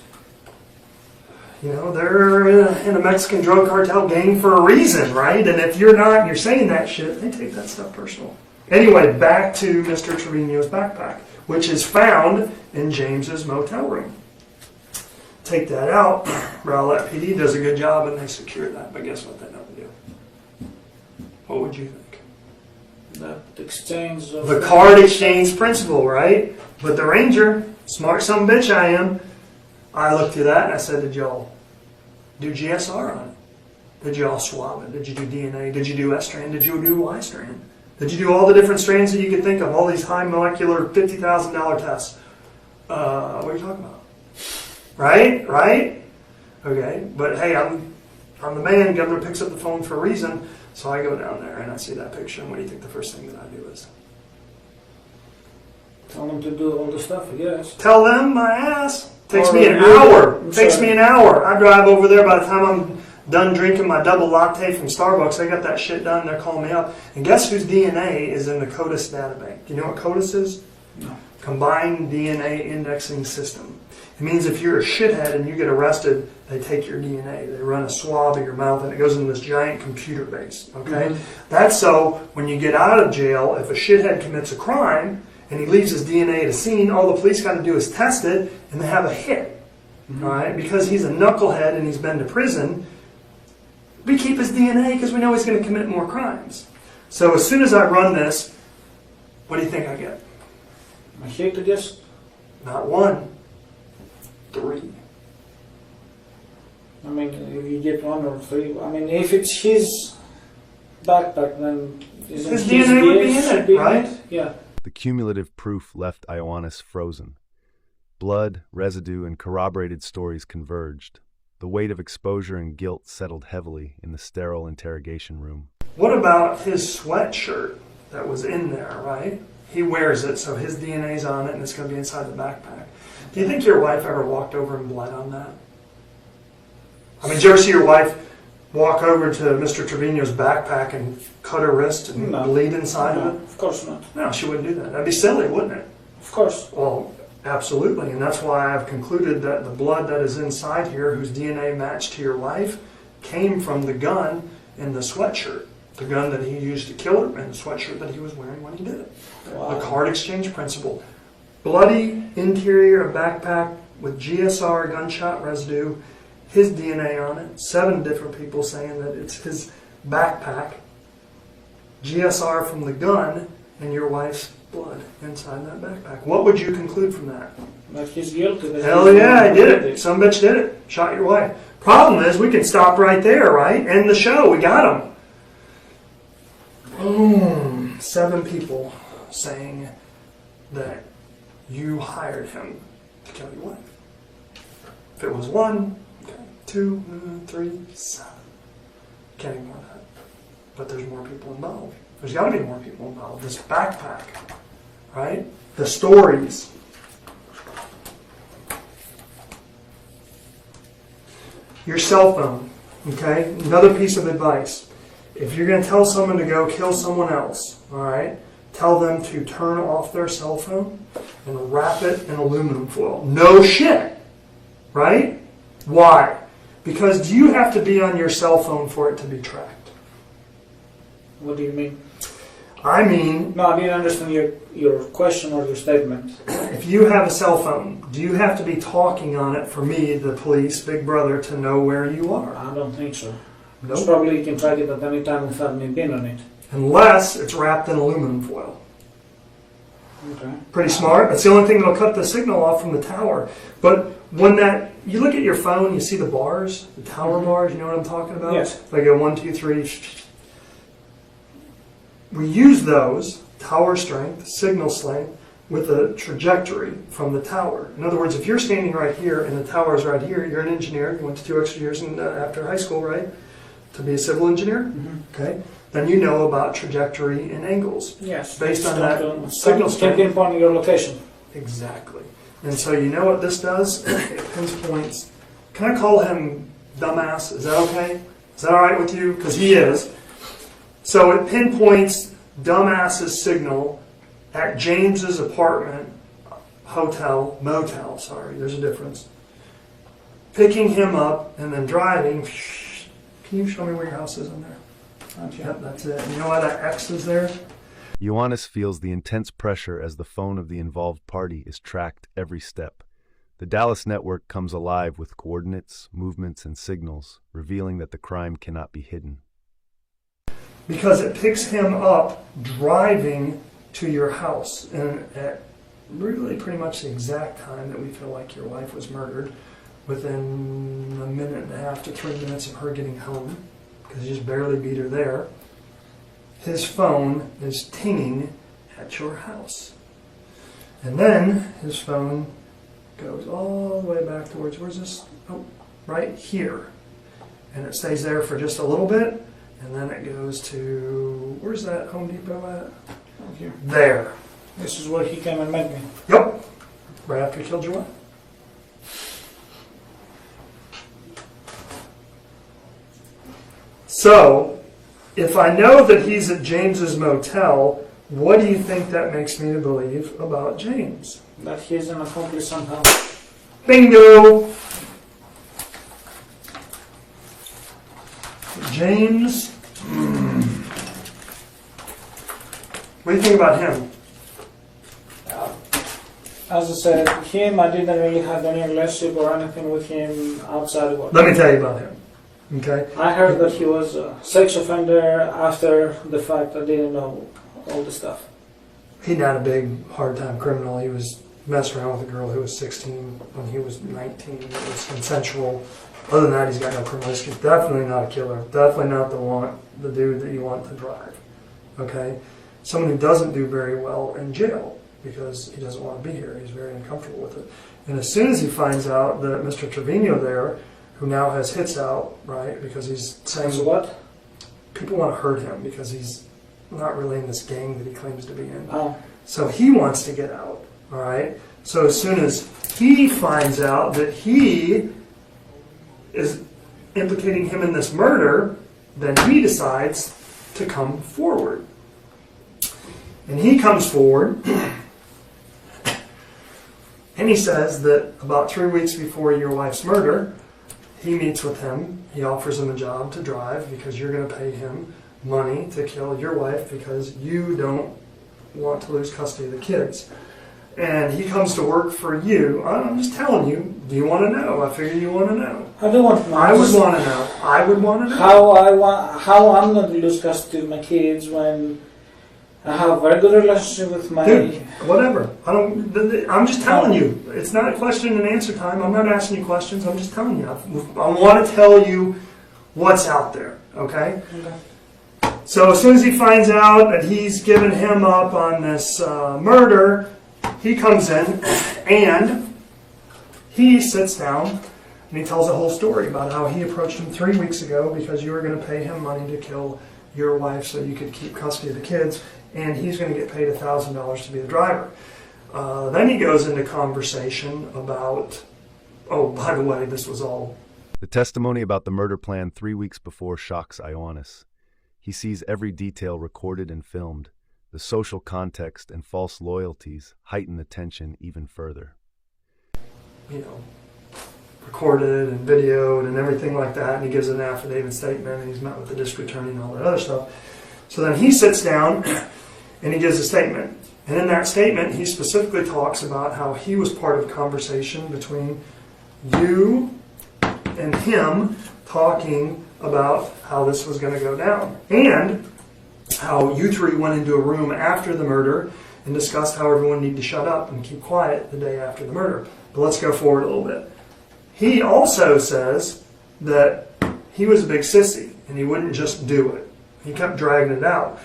you know, they're in a Mexican drug cartel gang for a reason, right? And if you're not and you're saying that shit, they take that stuff personal. Anyway, back to Mr. Trevino's backpack, which is found in James's motel room. Take that out. Rowlett PD does a good job and they secure that, but guess what they don't do? What would you think? That exchange of... The card exchange principle, right? But the Ranger, smart son of a bitch I am, I looked through that and I said, did y'all do GSR on it? Did y'all swab it? Did you do DNA? Did you do S strand? Did you do Y strand? Did you do all the different strands that you could think of? All these high molecular $50,000 tests? What are you talking about? Right? Right? Okay. But hey, I'm the man. Governor picks up the phone for a reason. So I go down there and I see that picture. And what do you think the first thing that I do is? Tell them to do all the stuff, I guess. Tell them my ass. Takes Or me an you- hour. I'm Takes sorry. me an hour. I drive over there. By the time I'm done drinking my double latte from Starbucks, I got that shit done. They're calling me up. And guess whose DNA is in the CODIS databank? Do you know what CODIS is? No. Combined DNA Indexing System. It means if you're a shithead and you get arrested, they take your DNA. They run a swab of your mouth and it goes in this giant computer base. Okay? Mhm. That's so when you get out of jail, if a shithead commits a crime and he leaves his DNA at a scene, all the police got to do is test it and they have a hit. Mhm. All right? Because he's a knucklehead and he's been to prison, we keep his DNA because we know he's going to commit more crimes. So as soon as I run this, what do you think I get? I hate to guess. Not 1, 3. I mean, if you get 1 or 3, I mean, if it's his backpack, then isn't His DNA would be in should it, be right? Yeah. The cumulative proof left Ioannis frozen. Blood, residue, and corroborated stories converged. The weight of exposure and guilt settled heavily in the sterile interrogation room. What about his sweatshirt that was in there, right? He wears it, so his DNA's on it, and it's going to be inside the backpack. Do you think your wife ever walked over and bled on that? I mean, did you ever see your wife walk over to Mr. Trevino's backpack and cut her wrist and bleed inside No, of it? of course not. No, she wouldn't do that. That'd be silly, wouldn't it? Of course. Well, absolutely, and that's why I've concluded that the blood that is inside here, whose DNA matched to your wife, came from the gun in the sweatshirt. The gun that he used to kill her and the sweatshirt that he was wearing when he did it. Wow. The card exchange principle. Bloody interior of backpack with GSR gunshot residue, his DNA on it, 7 different people saying that it's his backpack, GSR from the gun, and your wife's blood inside that backpack. What would you conclude from that? But he's guilty. Hell yeah, I did it. Some bitch did it. Shot your wife. Problem is, we can stop right there, right? End the show. We got him. Boom. 7 people saying that you hired him to kill your wife. If it was 1, 2, 3, 7. Can't ignore that. But there's more people involved. There's got to be more people involved. This backpack, right? The stories. Your cell phone, okay? Another piece of advice. If you're going to tell someone to go kill someone else, all right, tell them to turn off their cell phone and wrap it in aluminum foil. No shit, right? Why? Because do you have to be on your cell phone for it to be tracked? What do you mean? I mean, No, I didn't understand your question or your statement. if you have a cell phone, do you have to be talking on it for me, the police, Big Brother, to know where you are? I don't think so. Nope. It's probably you can track it at any time without me being on it. Unless it's wrapped in aluminum foil. Okay. Pretty smart. That's the only thing that'll cut the signal off from the tower. But when you look at your phone, you see the bars, the tower bars, you know what I'm talking about? Yes. Like a 1, 2, 3. We use those, tower strength, signal strength, with a trajectory from the tower. In other words, if you're standing right here and the tower is right here, you're an engineer, you went to 2 extra years after high school, right? To be a civil engineer? Mm-hmm. Okay. Then you know about trajectory and angles. Yes. Based on Don't- that signal Can strength. pinpoint your location. Exactly. And so you know what this does? It pinpoints. Can I call him dumbass? Is that okay? Is that all right with you? Because he is. So it pinpoints dumbass's signal at James's apartment, motel, sorry, there's a difference. Picking him up and then driving. Can you show me where your house is in there? Yep, that's it. You know why that X is there? Ioannis feels the intense pressure as the phone of the involved party is tracked every step. The Dallas network comes alive with coordinates, movements, and signals, revealing that the crime cannot be hidden. Because it picks him up driving to your house and at really pretty much the exact time that we feel like your wife was murdered, within a minute and a half to 3 minutes of her getting home, because he just barely beat her there. His phone is tinging at your house. And then his phone goes all the way back towards, where's this? Oh, right here. And it stays there for just a little bit, and then it goes to, where's that Home Depot at? Right here. There. This is where he came and met me. Yep. Right after he killed your wife. So, if I know that he's at James's motel, what do you think that makes me to believe about James? That he's an accomplice somehow. Bingo! James. What do you think about him? As I said, him, I didn't really have any relationship or anything with him outside of work. Let me tell you about him. Okay? I heard that he was a sex offender after the fact. I didn't know all the stuff. He not a big, hard-time criminal. He was messing around with a girl who was 16 when he was 19. It was consensual. Other than that, he's got no criminal history. Definitely not a killer. Definitely not the dude that you want to drive. Okay? Someone who doesn't do very well in jail because he doesn't want to be here. He's very uncomfortable with it. And as soon as he finds out that Mr. Trevino there, who now has hits out, right, because he's saying... So what? People want to hurt him because he's not really in this gang that he claims to be in. Oh. So he wants to get out, all right? So as soon as he finds out that he is implicating him in this murder, then he decides to come forward. And he comes forward and he says that about 3 weeks before your wife's murder, he meets with him. He offers him a job to drive because you're going to pay him money to kill your wife because you don't want to lose custody of the kids. And he comes to work for you. I'm just telling you. Do you want to know? I figure you want to know. I don't want to know. I would want to know. I would want to know. How I'm going to lose custody of my kids when I have a very good relationship with my... Dude, whatever. I'm just telling you. It's not a question and answer time. I'm not asking you questions. I'm just telling you. I want to tell you what's out there. Okay? So as soon as he finds out that he's given him up on this murder, he comes in and he sits down and he tells a whole story about how he approached him 3 weeks ago because you were going to pay him money to kill your wife so you could keep custody of the kids, and he's going to get paid $1,000 to be the driver. Then he goes into conversation about, oh, by the way, this was all... The testimony about the murder plan 3 weeks before shocks Ioannis. He sees every detail recorded and filmed. The social context and false loyalties heighten the tension even further. You know, recorded and videoed and everything like that, and he gives an affidavit statement, and he's met with the district attorney and all that other stuff. So then he sits down and he gives a statement. And in that statement, he specifically talks about how he was part of a conversation between you and him talking about how this was going to go down. And how you three went into a room after the murder and discussed how everyone needed to shut up and keep quiet the day after the murder. But let's go forward a little bit. He also says that he was a big sissy and he wouldn't just do it. He kept dragging it out.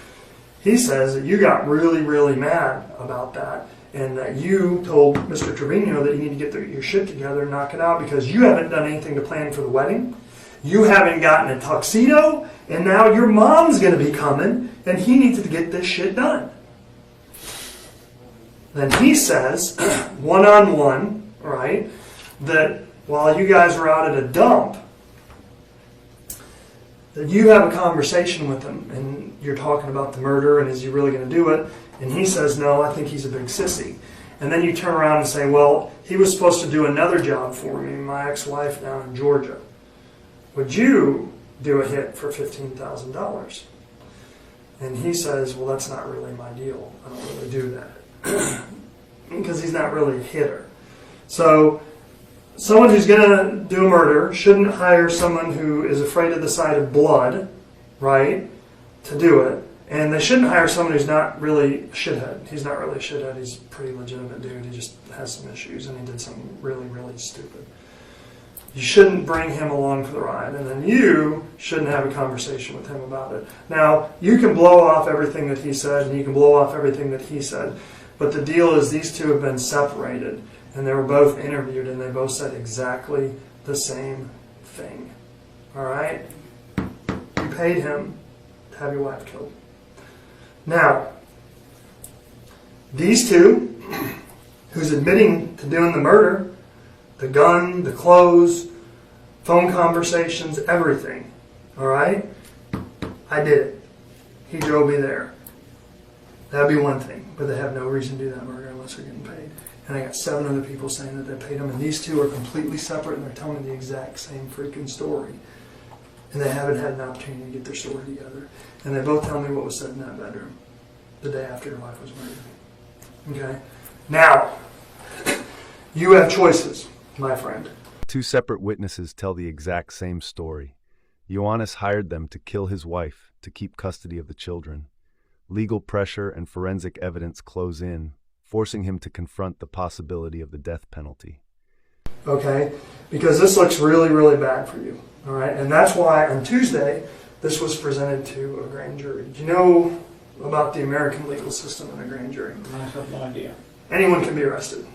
He says that you got really, really mad about that and that you told Mr. Trevino that you need to get your shit together and knock it out because you haven't done anything to plan for the wedding. You haven't gotten a tuxedo, and now your mom's going to be coming, and he needs to get this shit done. Then he says, one-on-one, right, that while you guys are out at a dump, that you have a conversation with him, and you're talking about the murder, and is he really going to do it? And he says, no, I think he's a big sissy. And then you turn around and say, well, he was supposed to do another job for me, my ex-wife down in Georgia. Would you do a hit for $15,000? And he says, well, that's not really my deal. I don't really do that. Because he's not really a hitter. So someone who's going to do a murder shouldn't hire someone who is afraid of the sight of blood, right, to do it. And they shouldn't hire someone who's not really a shithead. He's not really a shithead. He's a pretty legitimate dude. He just has some issues, and he did something really, really stupid. You shouldn't bring him along for the ride, and then you shouldn't have a conversation with him about it. Now, you can blow off everything that he said, and you can blow off everything that he said, but the deal is these two have been separated, and they were both interviewed, and they both said exactly the same thing. All right? You paid him to have your wife killed. Now, these two, who's admitting to doing the murder, the gun, the clothes, phone conversations, everything. All right? I did it. He drove me there. That'd be one thing, but they have no reason to do that murder unless they're getting paid. And I got 7 other people saying that they paid them, and these two are completely separate, and they're telling me the exact same freaking story. And they haven't had an opportunity to get their story together. And they both tell me what was said in that bedroom the day after your wife was murdered. Okay? Now, you have choices, my friend. 2 separate witnesses tell the exact same story. Ioannis hired them to kill his wife to keep custody of the children. Legal pressure and forensic evidence close in, forcing him to confront the possibility of the death penalty. Okay? Because this looks really, really bad for you. All right? And that's why on Tuesday, this was presented to a grand jury. Do you know about the American legal system and a grand jury? I have no idea. Anyone can be arrested.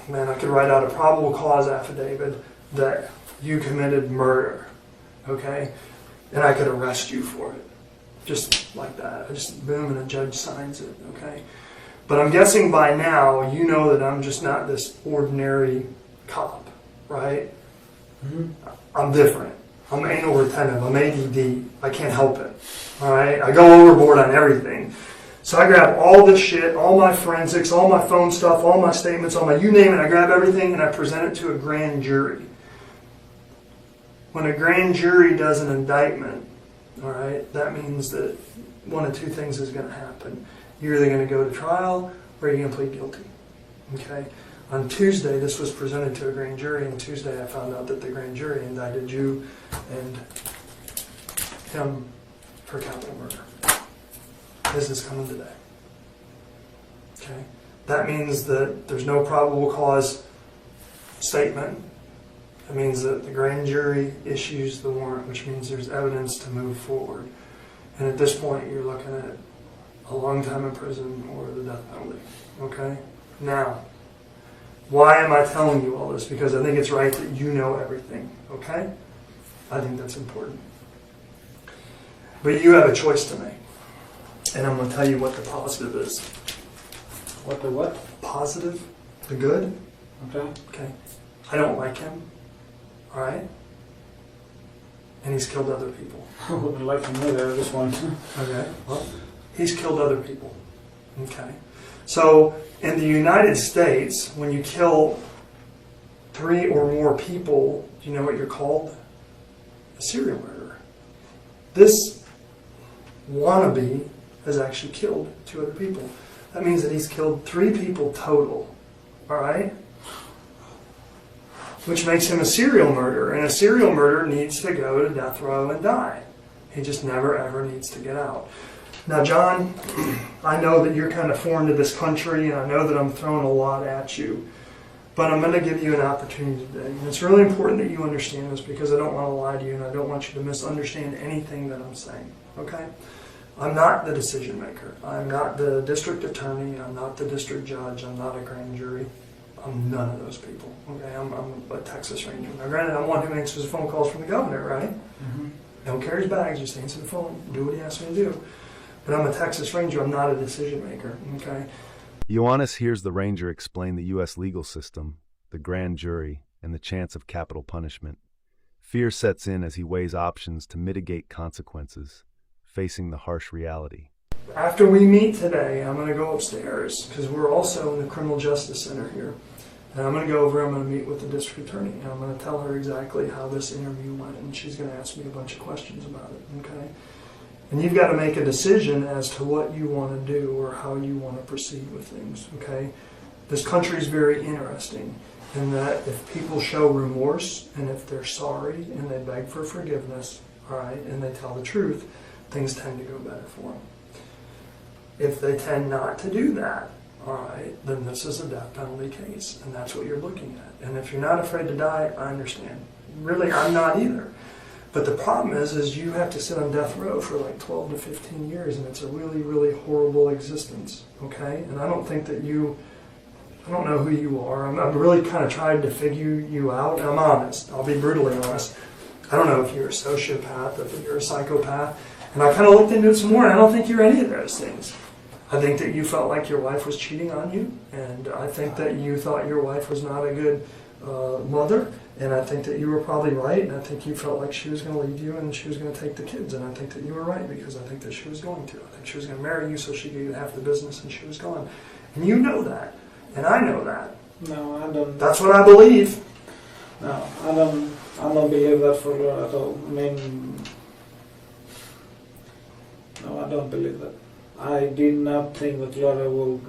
Man, I could write out a probable cause affidavit that you committed murder. Okay? And I could arrest you for it. Just like that. I just, boom, and a judge signs it. Okay? But I'm guessing by now you know that I'm just not this ordinary cop, right? Mm-hmm. I'm different. I'm anal retentive. I'm ADD. I can't help it. All right? I go overboard on everything. So I grab all this shit, all my forensics, all my phone stuff, all my statements, all my you name it. I grab everything and I present it to a grand jury. When a grand jury does an indictment, all right, that means that one of two things is going to happen. You're either going to go to trial or you're going to plead guilty. Okay? On Tuesday, this was presented to a grand jury, and Tuesday I found out that the grand jury indicted you and him for capital murder. This is coming today. Okay? That means that there's no probable cause statement. That means that the grand jury issues the warrant, which means there's evidence to move forward. And at this point, you're looking at a long time in prison or the death penalty. Okay? Now, why am I telling you all this? Because I think it's right that you know everything. Okay? I think that's important. But you have a choice to make. And I'm going to tell you what the positive is. What the what? Positive? The good? Okay. Okay. I don't like him. Alright? And he's killed other people. I would like to know that this one. Okay. Well, he's killed other people. Okay. So, in the United States, when you kill 3 or more people, do you know what you're called? A serial murderer. This wannabe has actually killed 2 other people. That means that he's killed 3 people total. Alright? Which makes him a serial murderer. And a serial murderer needs to go to death row and die. He just never ever needs to get out. Now, John, I know that you're kind of foreign to this country, and I know that I'm throwing a lot at you. But I'm going to give you an opportunity today. And it's really important that you understand this, because I don't want to lie to you, and I don't want you to misunderstand anything that I'm saying. Okay? I'm not the decision maker. I'm not the district attorney. I'm not the district judge. I'm not a grand jury. I'm none of those people. Okay? I'm a Texas Ranger. Now, granted, I'm one who answers the phone calls from the governor, right? Mm-hmm. Don't carry his bags. Just answer the phone. Do what he asks me to do. But I'm a Texas Ranger. I'm not a decision maker. Okay? Ioannis hears the ranger explain the U.S. legal system, the grand jury, and the chance of capital punishment. Fear sets in as he weighs options to mitigate consequences, facing the harsh reality. After we meet today, I'm going to go upstairs, because we're also in the Criminal Justice Center here. And I'm going to go over, I'm going to meet with the district attorney, and I'm going to tell her exactly how this interview went, and she's going to ask me a bunch of questions about it, okay? And you've got to make a decision as to what you want to do or how you want to proceed with things, okay? This country is very interesting in that if people show remorse and if they're sorry and they beg for forgiveness, all right, and they tell the truth, things tend to go better for them. If they tend not to do that, all right, then this is a death penalty case, and that's what you're looking at. And if you're not afraid to die, I understand. Really, I'm not either. But the problem is you have to sit on death row for like 12 to 15 years, and it's a really, really horrible existence, okay? And I don't think that I don't know who you are. I'm really kind of trying to figure you out, and I'm honest. I'll be brutally honest. I don't know if you're a sociopath, if you're a psychopath. And I kind of looked into it some more, and I don't think you're any of those things. I think that you felt like your wife was cheating on you, and I think that you thought your wife was not a good mother, and I think that you were probably right, and I think you felt like she was going to leave you and she was going to take the kids, and I think that you were right, because I think that she was going to. I think she was going to marry you so she could get half the business, and she was gone. And you know that, and I know that. No, I don't. That's what I believe. No, I don't believe that for Laura at all. I mean, no, I don't believe that. I did not think that Laura will.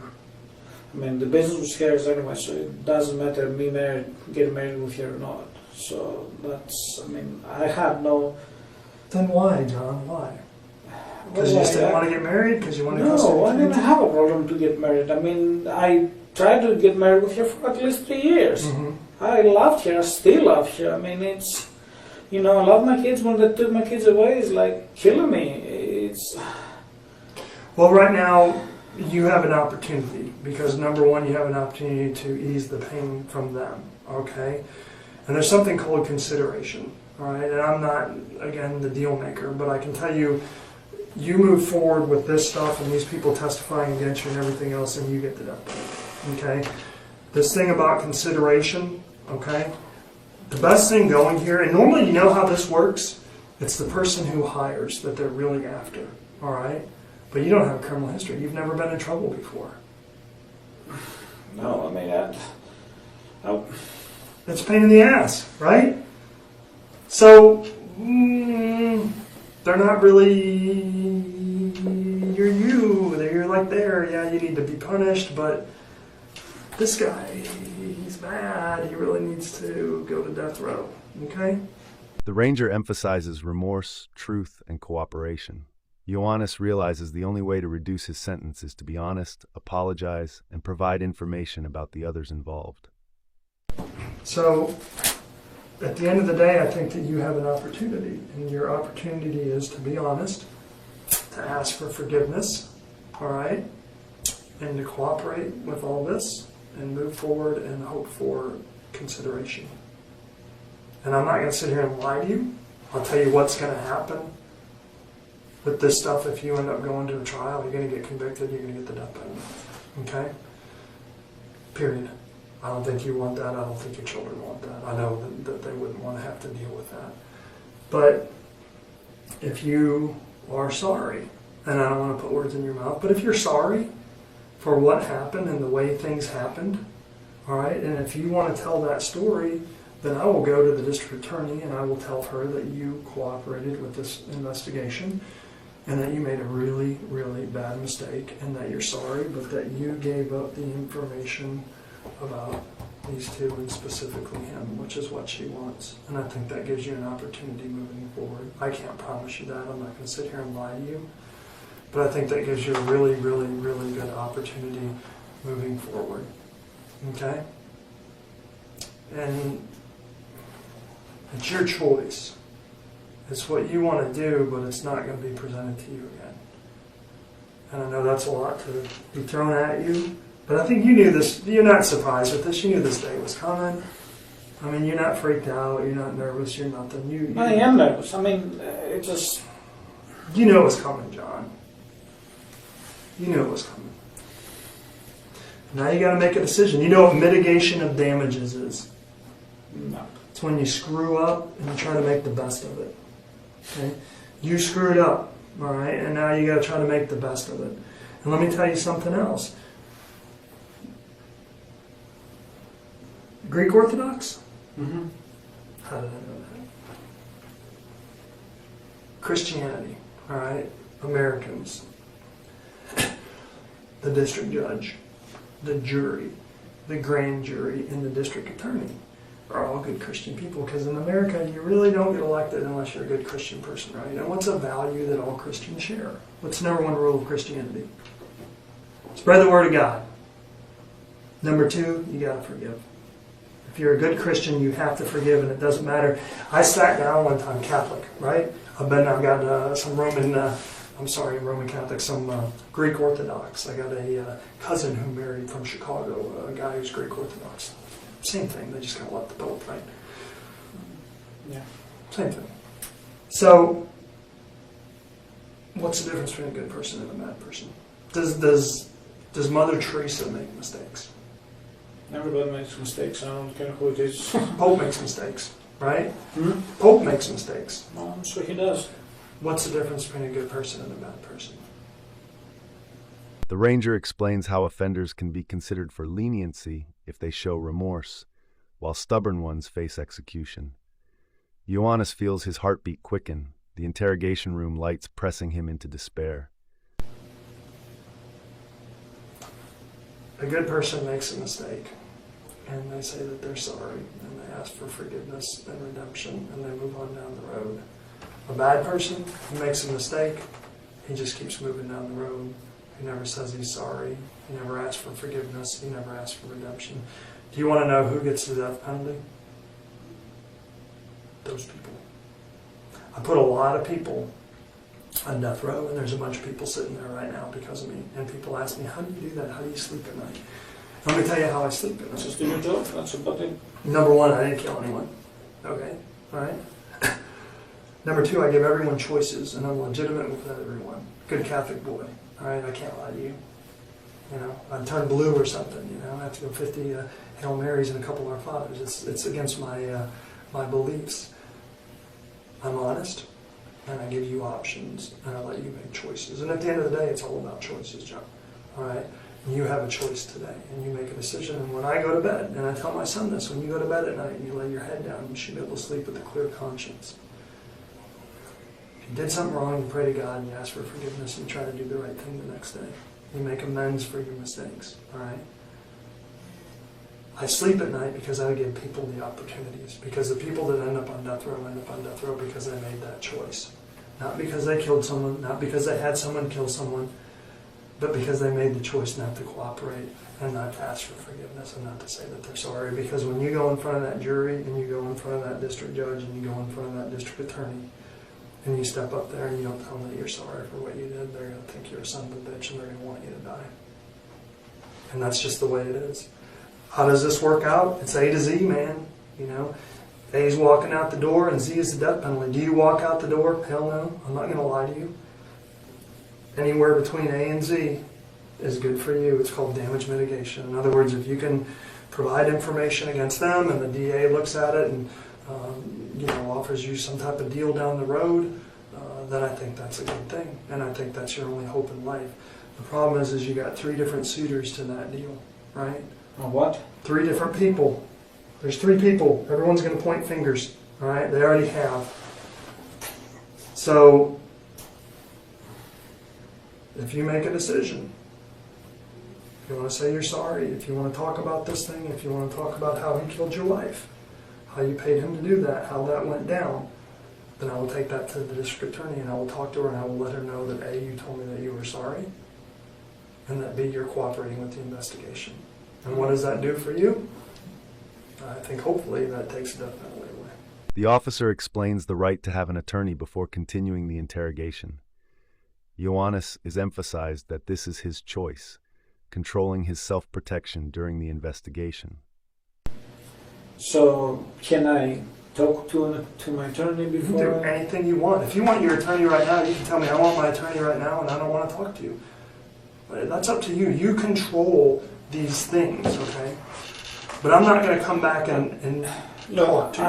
I mean, the business was hers anyway, so it doesn't matter me getting married with her or not. So that's. I mean, I had no Then why, John? Why? Because you Well, just didn't want to get married? Because you wanted to No, I didn't have a problem to get married. I mean, I tried to get married with her for at least 3 years. Mm-hmm. I loved her, I still love her. I mean, it's, I love my kids. When they took my kids away, it's like killing me. It's... Well, right now, you have an opportunity. Because number one, you have an opportunity to ease the pain from them. Okay? And there's something called consideration. All right? And I'm not, again, the deal maker, but I can tell you, you move forward with this stuff and these people testifying against you and everything else, and you get the death penalty. Okay? This thing about consideration, okay? The best thing going here, and normally you know how this works, it's the person who hires that they're really after, all right? But you don't have a criminal history. You've never been in trouble before. No, I mean, It's a pain in the ass, right? So, they're not really, you're like there, yeah, you need to be punished, but this guy, he's bad, he really needs to go to death row, okay? The ranger emphasizes remorse, truth, and cooperation. Ioannis realizes the only way to reduce his sentence is to be honest, apologize, and provide information about the others involved. So, at the end of the day, I think that you have an opportunity, and your opportunity is to be honest, to ask for forgiveness, all right, and to cooperate with all this, and move forward and hope for consideration. And I'm not going to sit here and lie to you. I'll tell you what's going to happen with this stuff. If you end up going to a trial, you're going to get convicted, you're going to get the death penalty, okay? Period. I don't think you want that. I don't think your children want that. I know that they wouldn't want to have to deal with that. But if you are sorry, and I don't want to put words in your mouth, but if you're sorry for what happened and the way things happened, all right, and if you want to tell that story, then I will go to the district attorney and I will tell her that you cooperated with this investigation and that you made a really, really bad mistake and that you're sorry, but that you gave up the information about these two and specifically him, which is what she wants. And I think that gives you an opportunity moving forward. I can't promise you that. I'm not going to sit here and lie to you. But I think that gives you a really, really, really good opportunity moving forward. Okay? And it's your choice. It's what you want to do, but it's not going to be presented to you again. And I know that's a lot to be thrown at you. But I think you knew this. You're not surprised with this. You knew this day was coming. I mean, you're not freaked out. You're not nervous. You're nothing. You I am nervous. I mean, it just... You know it was coming, John. You knew it was coming. Now you got to make a decision. You know what mitigation of damages is? No. It's when you screw up and you try to make the best of it. Okay? You screwed up, all right? And now you got to try to make the best of it. And let me tell you something else. Greek Orthodox? Mm-hmm. How did I know that? Christianity, all right? Americans. The district judge, the jury, the grand jury, and the district attorney are all good Christian people, because in America you really don't get elected unless you're a good Christian person, right? And what's a value that all Christians share? What's the number one rule of Christianity? Spread the word of God. Number two, you got to forgive. If you're a good Christian, you have to forgive, and it doesn't matter. I sat down one time, Catholic, right? I've got some Roman Catholic, some Greek Orthodox. I got a cousin who married from Chicago, a guy who's Greek Orthodox. Same thing, they just kind of left the boat, right? Yeah. Same thing. So, what's the difference between a good person and a bad person? Does Mother Teresa make mistakes? Everybody makes mistakes. I don't care who it is. Pope makes mistakes, right? Hmm? Pope makes mistakes. Well, I'm sure he does. What's the difference between a good person and a bad person? The ranger explains how offenders can be considered for leniency if they show remorse, while stubborn ones face execution. Ioannis feels his heartbeat quicken, the interrogation room lights pressing him into despair. A good person makes a mistake, and they say that they're sorry, and they ask for forgiveness and redemption, and they move on down the road. A bad person, he makes a mistake, he just keeps moving down the road. He never says he's sorry. He never asks for forgiveness. He never asks for redemption. Do you want to know who gets the death penalty? Those people. I put a lot of people on death row, and there's a bunch of people sitting there right now because of me. And people ask me, how do you do that? How do you sleep at night? Let me tell you how I sleep at night. Just do your job. That's about it. Number one, I didn't kill anyone. Okay? All right? Number two, I give everyone choices, and I'm legitimate with everyone. Good Catholic boy. All right? I can't lie to you. You know, I'd turn blue or something. You know, I have to go 50 Hail Marys and a couple Our Fathers. It's against my beliefs. I'm honest, and I give you options, and I let you make choices. And at the end of the day, it's all about choices, John. All right? And you have a choice today, and you make a decision. And when I go to bed, and I tell my son this, when you go to bed at night and you lay your head down, you should be able to sleep with a clear conscience. If you did something wrong, you pray to God and you ask for forgiveness and you try to do the right thing the next day. You make amends for your mistakes, all right? I sleep at night because I give people the opportunities. Because the people that end up on death row because they made that choice. Not because they killed someone, not because they had someone kill someone, but because they made the choice not to cooperate and not to ask for forgiveness and not to say that they're sorry. Because when you go in front of that jury and you go in front of that district judge and you go in front of that district attorney and you step up there and you don't tell them that you're sorry for what you did, they're going to think you're a son of a bitch and they're going to want you to die. And that's just the way it is. How does this work out? It's A to Z, man. You know, A is walking out the door and Z is the death penalty. Do you walk out the door? Hell no. I'm not going to lie to you. Anywhere between A and Z is good for you. It's called damage mitigation. In other words, if you can provide information against them and the DA looks at it and offers you some type of deal down the road, then I think that's a good thing. And I think that's your only hope in life. The problem is you got 3 different suitors to that deal, right? What? 3 different people. There's 3 people. Everyone's going to point fingers, all right? They already have. So if you make a decision, if you want to say you're sorry, if you want to talk about this thing, if you want to talk about how he killed your wife, how you paid him to do that, how that went down, then I will take that to the district attorney and I will talk to her and I will let her know that A, you told me that you were sorry, and that B, you're cooperating with the investigation. And what does that do for you? I think hopefully that takes the death penalty away. The officer explains the right to have an attorney before continuing the interrogation. Ioannis is emphasized that this is his choice, controlling his self-protection during the investigation. So, can I talk to my attorney You can before? do anything you want. If you want your attorney right now, you can tell me, I want my attorney right now and I don't want to talk to you. But that's up to you. You control these things, okay? But I'm not going to come back and talk to you.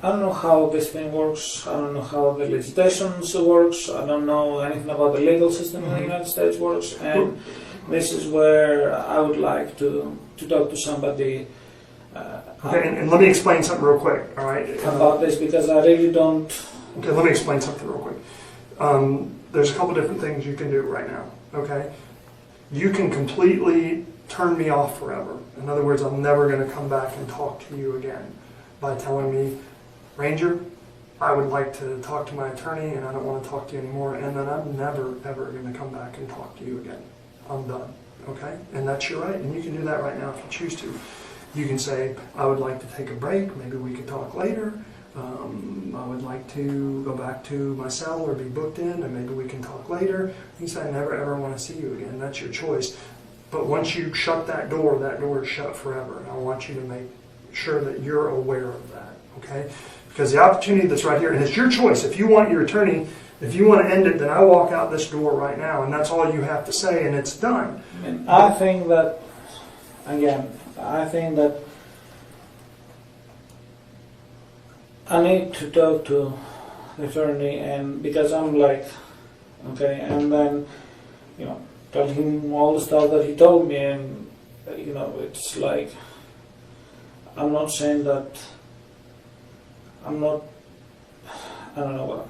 I don't know how this thing works. I don't know how the legislation works. I don't know anything about the legal system in the United States works. And this is where I would like to talk to somebody Okay, and let me explain something real quick, all right? about this, because I really don't. Okay, let me explain something real quick. There's a couple different things you can do right now, okay? You can completely turn me off forever. In other words, I'm never going to come back and talk to you again by telling me, Ranger, I would like to talk to my attorney and I don't want to talk to you anymore, and then I'm never, ever going to come back and talk to you again. I'm done, okay? And that's your right, and you can do that right now if you choose to. You can say, I would like to take a break, maybe we could talk later. I would like to go back to my cell or be booked in and maybe we can talk later. You can say, I never ever want to see you again. That's your choice. But once you shut that door is shut forever. And I want you to make sure that you're aware of that, okay? Because the opportunity that's right here, and it's your choice. If you want your attorney, if you want to end it, then I walk out this door right now and that's all you have to say and it's done. And I think that, again, I need to talk to the attorney, and because I'm like, okay, and then, tell him all the stuff that he told me, and, it's like, I'm not saying that, I don't know what.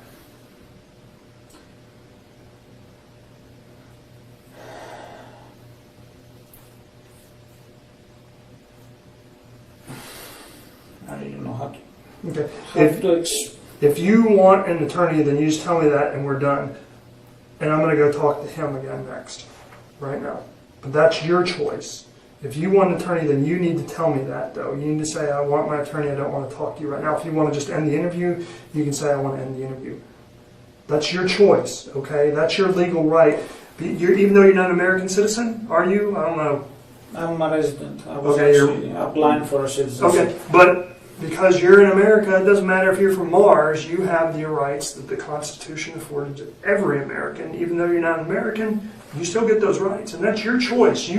I don't know how to. Okay. How to If you want an attorney, then you just tell me that and we're done. And I'm going to go talk to him again next, right now. But that's your choice. If you want an attorney, then you need to tell me that, though. You need to say, I want my attorney, I don't want to talk to you right now. If you want to just end the interview, you can say, I want to end the interview. That's your choice, okay? That's your legal right. Even though you're not an American citizen, are you? I don't know. I'm a resident. I was Okay, actually applying for a citizenship. Okay, but because you're in America, it doesn't matter if you're from Mars, you have the rights that the Constitution afforded to every American. Even though you're not an American, you still get those rights, and that's your choice.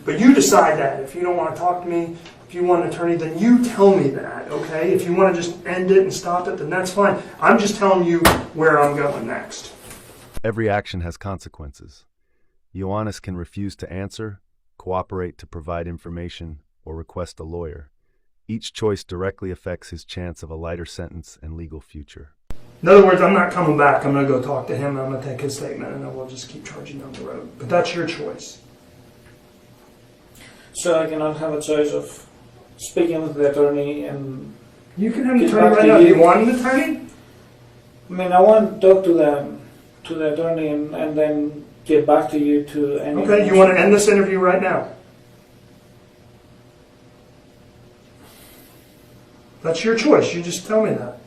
But you decide that. If you don't want to talk to me, if you want an attorney, then you tell me that, okay? If you want to just end it and stop it, then that's fine. I'm just telling you where I'm going next. Every action has consequences. Ioannis can refuse to answer, cooperate to provide information, or request a lawyer. Each choice directly affects his chance of a lighter sentence and legal future. In other words, I'm not coming back. I'm going to go talk to him, and I'm going to take his statement, and then we'll just keep charging down the road. But that's your choice. So I cannot have a choice of speaking with the attorney and... You can have an attorney right now. Do you want an attorney? I mean, I want to talk to the attorney and then get back to you to... Okay, you want to end this interview right now? That's your choice. You just tell me that.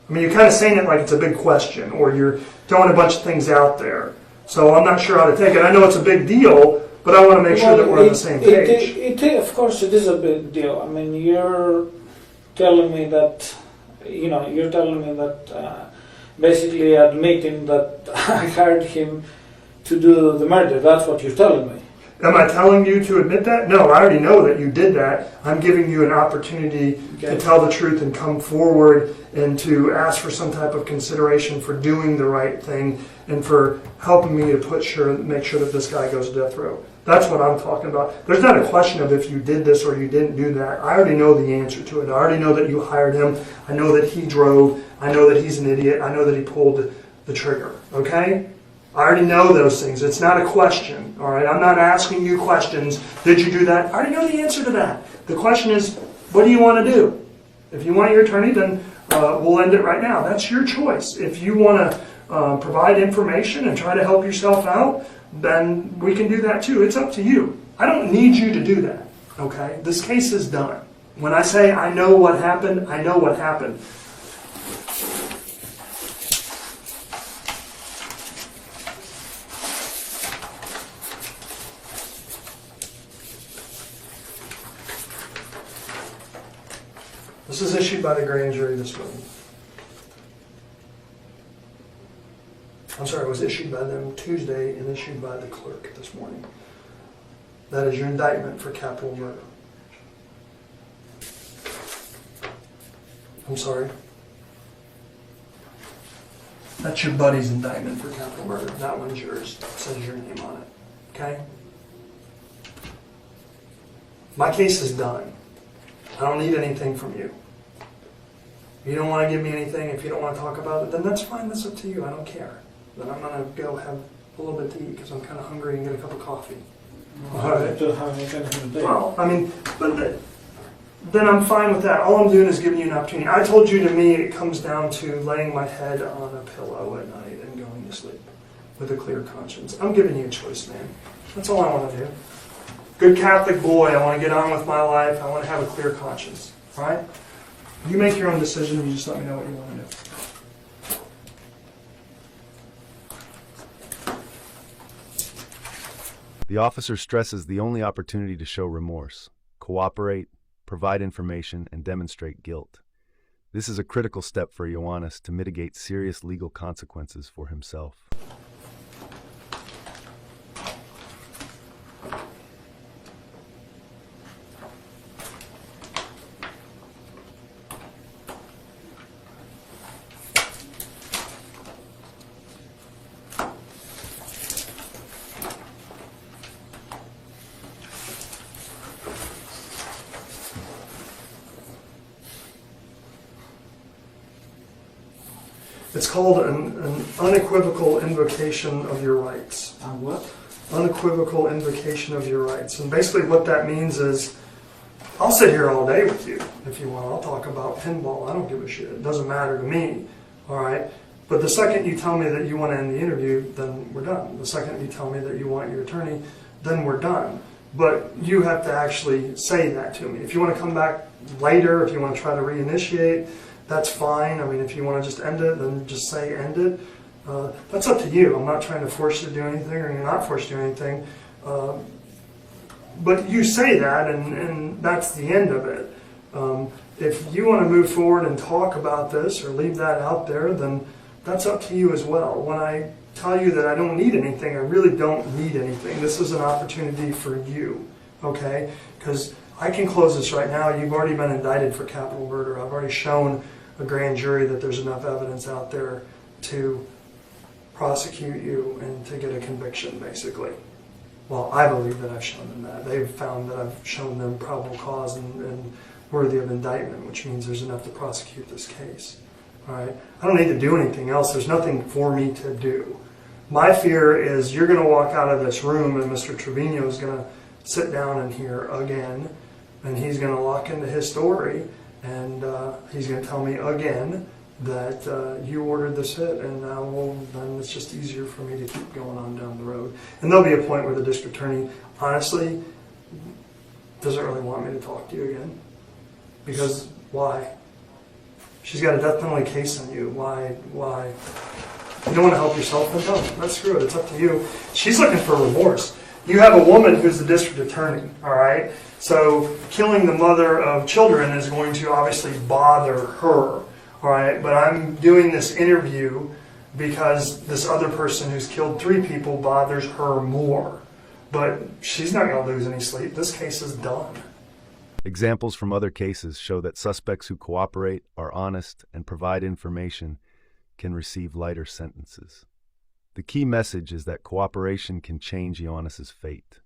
I mean, you're kind of saying it like it's a big question, or you're throwing a bunch of things out there. So I'm not sure how to take it. I know it's a big deal, but I want to make sure that we're on the same page. Of course, it is a big deal. I mean, you're telling me that, basically admitting that I hired him to do the murder. That's what you're telling me. Am I telling you to admit that? No, I already know that you did that. I'm giving you an opportunity to tell the truth and come forward and to ask for some type of consideration for doing the right thing and for helping me to make sure that this guy goes to death row. That's what I'm talking about. There's not a question of if you did this or you didn't do that. I already know the answer to it. I already know that you hired him. I know that he drove. I know that he's an idiot. I know that he pulled the trigger. Okay? I already know those things. It's not a question. All right? I'm not asking you questions. Did you do that? I already know the answer to that. The question is, what do you want to do? If you want your attorney, then we'll end it right now. That's your choice. If you want to provide information and try to help yourself out, then we can do that too. It's up to you. I don't need you to do that. Okay? This case is done. When I say I know what happened, I know what happened. This is issued by the grand jury this morning. I'm sorry, it was issued by them Tuesday and issued by the clerk this morning. That is your indictment for capital murder. I'm sorry. That's your buddy's indictment for capital murder. That one's yours. It says your name on it. Okay? My case is done. I don't need anything from you. If you don't want to give me anything, if you don't want to talk about it, then that's fine. That's up to you. I don't care. Then I'm going to go have a little bit to eat because I'm kind of hungry and get a cup of coffee. All right. Don't have anything to do. Well, I mean, but then I'm fine with that. All I'm doing is giving you an opportunity. I told you, to me, it comes down to laying my head on a pillow at night and going to sleep with a clear conscience. I'm giving you a choice, man. That's all I want to do. Good Catholic boy. I want to get on with my life. I want to have a clear conscience. All right? You make your own decision. You just let me know what you want to do. The officer stresses the only opportunity to show remorse, cooperate, provide information, and demonstrate guilt. This is a critical step for Ioannis to mitigate serious legal consequences for himself. It's called an unequivocal invocation of your rights. What? Unequivocal invocation of your rights. And basically what that means is, I'll sit here all day with you if you want. I'll talk about pinball. I don't give a shit. It doesn't matter to me. All right. But the second you tell me that you want to end the interview, then we're done. The second you tell me that you want your attorney, then we're done. But you have to actually say that to me. If you want to come back later, if you want to try to reinitiate, that's fine. I mean, if you want to just end it, then just say end it. That's up to you. I'm not trying to force you to do anything, or you're not forced to do anything. But you say that, and that's the end of it. If you want to move forward and talk about this or leave that out there, then that's up to you as well. When I tell you that I don't need anything, I really don't need anything. This is an opportunity for you, okay? Because I can close this right now. You've already been indicted for capital murder. I've already shown a grand jury that there's enough evidence out there to prosecute you and to get a conviction, basically. Well, I believe that I've shown them that. They've found that I've shown them probable cause and worthy of indictment, which means there's enough to prosecute this case. All right? I don't need to do anything else. There's nothing for me to do. My fear is you're going to walk out of this room and Mr. Trevino is going to sit down in here again, and he's going to lock into his story, and he's going to tell me again that you ordered this hit, and now, well, then it's just easier for me to keep going on down the road. And there'll be a point where the district attorney, honestly, doesn't really want me to talk to you again. Because why? She's got a death penalty case on you. Why? You don't want to help yourself? Then don't. Let's screw it. It's up to you. She's looking for remorse. You have a woman who's the district attorney, all right? So killing the mother of children is going to obviously bother her. All right, but I'm doing this interview because this other person who's killed 3 people bothers her more. But she's not going to lose any sleep. This case is done. Examples from other cases show that suspects who cooperate, are honest, and provide information can receive lighter sentences. The key message is that cooperation can change Ioannis's fate.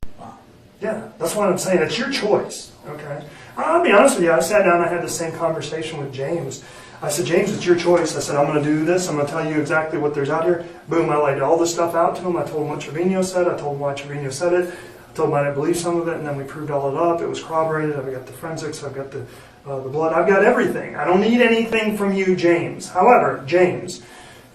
Yeah, that's what I'm saying. It's your choice, okay? I'll be honest with you. I sat down and I had the same conversation with James. I said, James, it's your choice. I said, I'm going to do this. I'm going to tell you exactly what there's out here. Boom, I laid all this stuff out to him. I told him what Trevino said. I told him why Trevino said it. I told him I didn't believe some of it, and then we proved all it up. It was corroborated. I've got the forensics. I've got the blood. I've got everything. I don't need anything from you, James. However, James,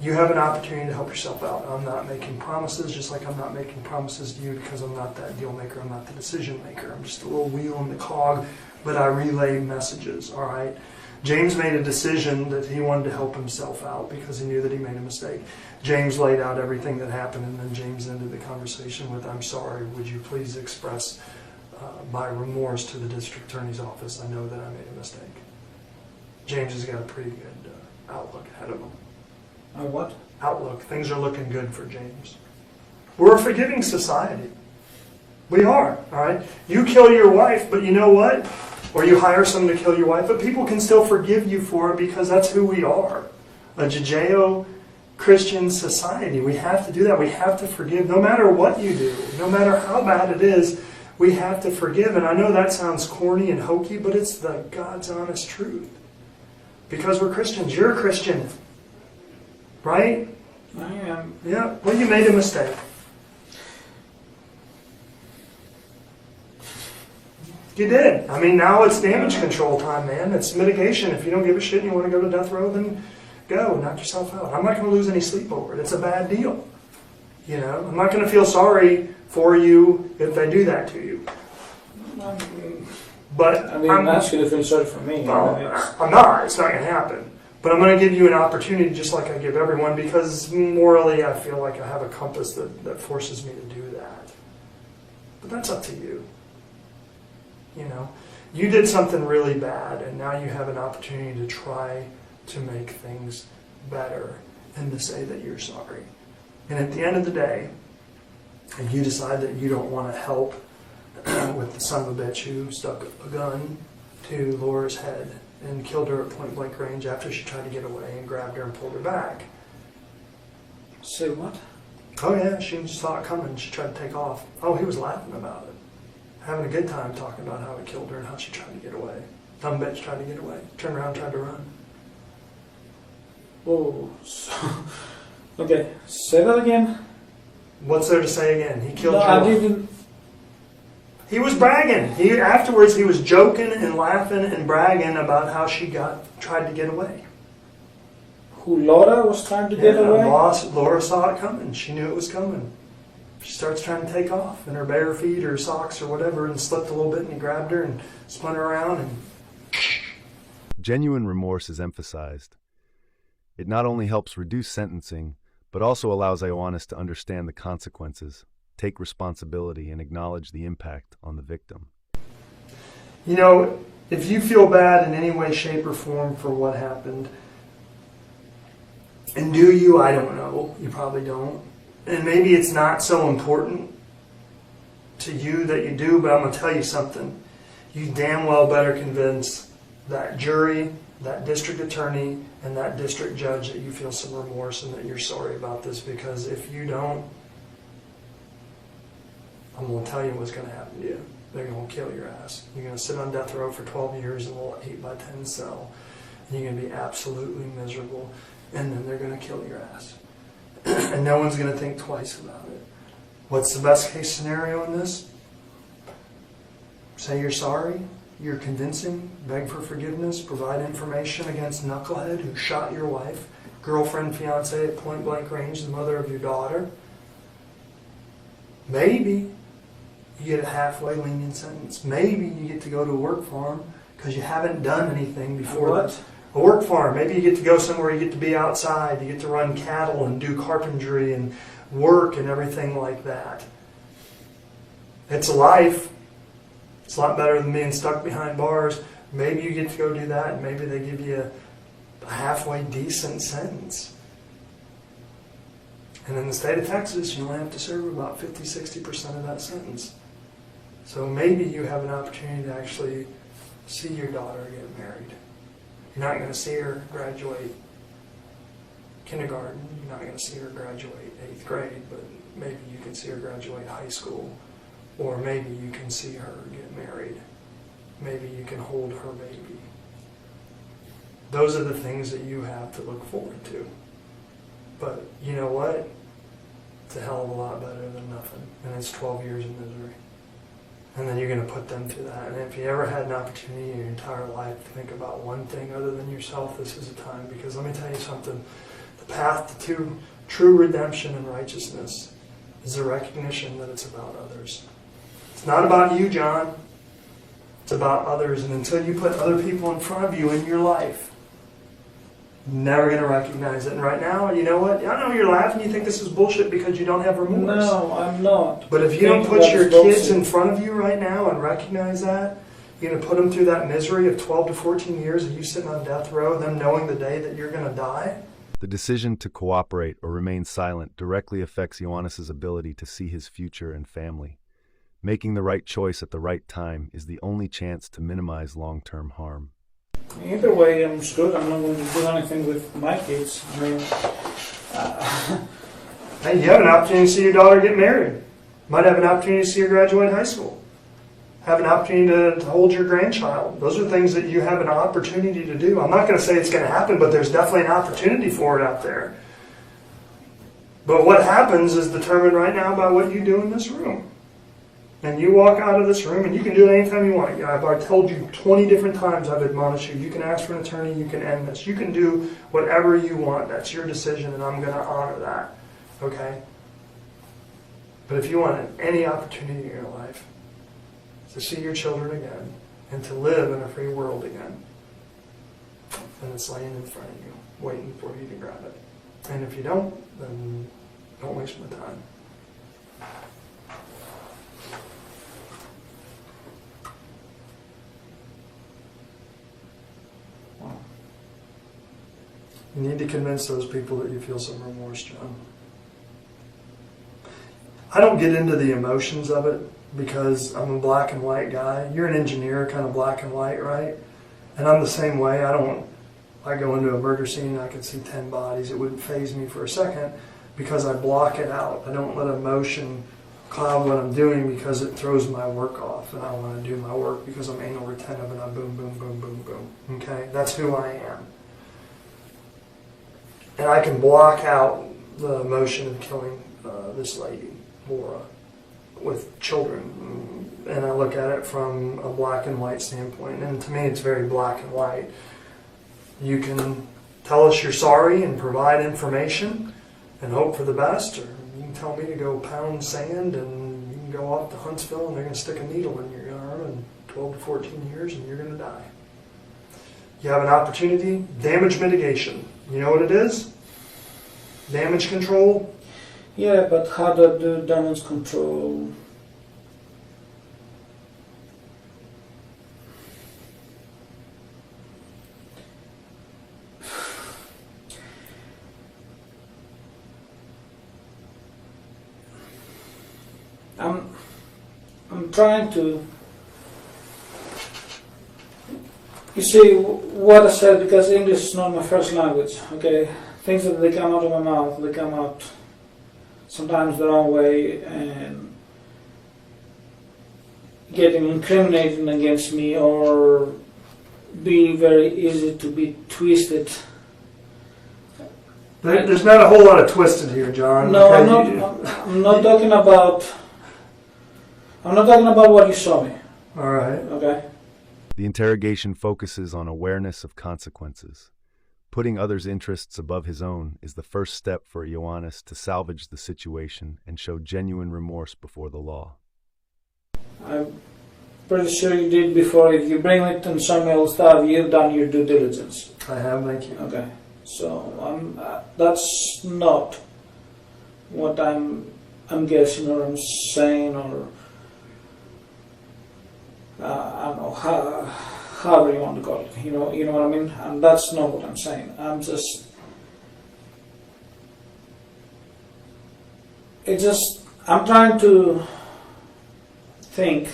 you have an opportunity to help yourself out. I'm not making promises, just like I'm not making promises to you, because I'm not that deal maker. I'm not the decision maker. I'm just a little wheel in the cog, but I relay messages, all right? James made a decision that he wanted to help himself out because he knew that he made a mistake. James laid out everything that happened, and then James ended the conversation with, I'm sorry, would you please express my remorse to the district attorney's office? I know that I made a mistake. James has got a pretty good outlook ahead of him. What? Outlook. Things are looking good for James. We're a forgiving society. We are, all right? You kill your wife, but you know what? Or you hire someone to kill your wife, but people can still forgive you for it because that's who we are. A Judeo-Christian society. We have to do that. We have to forgive no matter what you do. No matter how bad it is, we have to forgive. And I know that sounds corny and hokey, but it's the God's honest truth. Because we're Christians. You're a Christian. Right? I am. Yeah. Well, you made a mistake. You did. I mean, now it's damage control time, man. It's mitigation. If you don't give a shit and you want to go to death row, then go. Knock yourself out. I'm not going to lose any sleep over it. It's a bad deal. You know, I'm not going to feel sorry for you if they do that to you. But I mean, I'm not going to feel sorry for me. Well, I'm not. It's not going to happen. But I'm going to give you an opportunity just like I give everyone, because morally I feel like I have a compass that forces me to do that. But that's up to you. You know, you did something really bad, and now you have an opportunity to try to make things better and to say that you're sorry. And at the end of the day, if you decide that you don't want to help with the son of a bitch who stuck a gun to Laura's head and killed her at point blank range after she tried to get away and grabbed her and pulled her back. Say what? Oh yeah, she just saw it coming. She tried to take off. Oh, he was laughing about it. Having a good time talking about how he killed her and how she tried to get away. Dumb bitch tried to get away. Turned around, tried to run. Oh, so, okay. Say that again. What's there to say again? He killed No, your I wife. didn't. He was bragging. Afterwards, he was joking and laughing and bragging about how she tried to get away. Who, Laura was trying to get away? Laura saw it coming. She knew it was coming. She starts trying to take off in her bare feet or socks or whatever, and slipped a little bit, and he grabbed her and spun her around. And Genuine remorse is emphasized. It not only helps reduce sentencing, but also allows Ioannis to understand the consequences, take responsibility, and acknowledge the impact on the victim. you know, if you feel bad in any way, shape, or form for what happened, and do you? I don't know. You probably don't. And maybe it's not so important to you that you do, but I'm going to tell you something. You damn well better convince that jury, that district attorney, and that district judge that you feel some remorse and that you're sorry about this, because if you don't, I'm going to tell you what's going to happen to you. They're going to kill your ass. You're going to sit on death row for 12 years in a little 8x10 cell, and you're going to be absolutely miserable, and then they're going to kill your ass. And no one's going to think twice about it. What's the best case scenario in this? Say you're sorry, you're convincing, beg for forgiveness, provide information against knucklehead who shot your wife, girlfriend, fiance at point blank range, the mother of your daughter. Maybe you get a halfway lenient sentence. Maybe you get to go to a work farm because you haven't done anything before. What? A work farm. Maybe you get to go somewhere, you get to be outside, you get to run cattle and do carpentry and work and everything like that. It's a life. It's a lot better than being stuck behind bars. Maybe you get to go do that, and maybe they give you a halfway decent sentence. And in the state of Texas, you only have to serve about 50-60% of that sentence. So maybe you have an opportunity to actually see your daughter get married. You're not going to see her graduate kindergarten. You're not going to see her graduate 8th grade, but maybe you can see her graduate high school. Or maybe you can see her get married. Maybe you can hold her baby. Those are the things that you have to look forward to. But you know what? It's a hell of a lot better than nothing. And it's 12 years of misery. And then you're going to put them through that. And if you ever had an opportunity in your entire life to think about one thing other than yourself, this is a time. Because let me tell you something. The path to true redemption and righteousness is the recognition that it's about others. It's not about you, John. It's about others. And until you put other people in front of you in your life, you're never going to recognize it. And right now, you know what? I know you're laughing. You think this is bullshit because you don't have remorse. No, I'm not. But if you don't put your kids in front of you right now and recognize that, you're going to put them through that misery of 12 to 14 years of you sitting on death row, them knowing the day that you're going to die. The decision to cooperate or remain silent directly affects Ioannis' ability to see his future and family. Making the right choice at the right time is the only chance to minimize long-term harm. Either way, I'm screwed. I'm not going to do anything with my kids. I mean, Hey, you have an opportunity to see your daughter get married. Might have an opportunity to see her graduate high school. Have an opportunity to hold your grandchild. Those are things that you have an opportunity to do. I'm not going to say it's going to happen, but there's definitely an opportunity for it out there. But what happens is determined right now by what you do in this room. And you walk out of this room, and you can do it anytime you want. I've already told you 20 different times, I've admonished you. You can ask for an attorney, you can end this. You can do whatever you want. That's your decision, and I'm going to honor that. Okay? But if you want any opportunity in your life to see your children again and to live in a free world again, then it's laying in front of you, waiting for you to grab it. And if you don't, then don't waste my time. You need to convince those people that you feel some remorse, John. I don't get into the emotions of it because I'm a black and white guy. You're an engineer, kind of black and white, right? And I'm the same way. I go into a murder scene and I can see 10 bodies. It wouldn't faze me for a second because I block it out. I don't let emotion cloud what I'm doing because it throws my work off. And I want to do my work because I'm anal retentive and I boom, boom, boom, boom, boom. Okay? That's who I am. And I can block out the emotion of killing this lady, Laura, with children. and I look at it from a black and white standpoint. And to me, it's very black and white. You can tell us you're sorry and provide information and hope for the best, or you can tell me to go pound sand and you can go off to Huntsville and they're going to stick a needle in your arm in 12 to 14 years and you're going to die. You have an opportunity, damage mitigation. You know what it is? Damage control. Yeah, but how do I do damage control? I'm trying to. You see what I said, because English is not my first language. Okay, things that they come out of my mouth, they come out sometimes the wrong way and getting incriminated against me, or being very easy to be twisted. There's not a whole lot of twisted here, John. No, I'm not talking about. I'm not talking about what you saw me. All right. Okay. The interrogation focuses on awareness of consequences. Putting others' interests above his own is the first step for Ioannis to salvage the situation and show genuine remorse before the law. I'm pretty sure you did before. If you bring it and some else stuff, you've done your due diligence. I have, thank you. Okay. So that's not what I'm guessing, or I'm saying, or I don't know, however you want to call it. You know what I mean? And that's not what I'm saying. I'm trying to think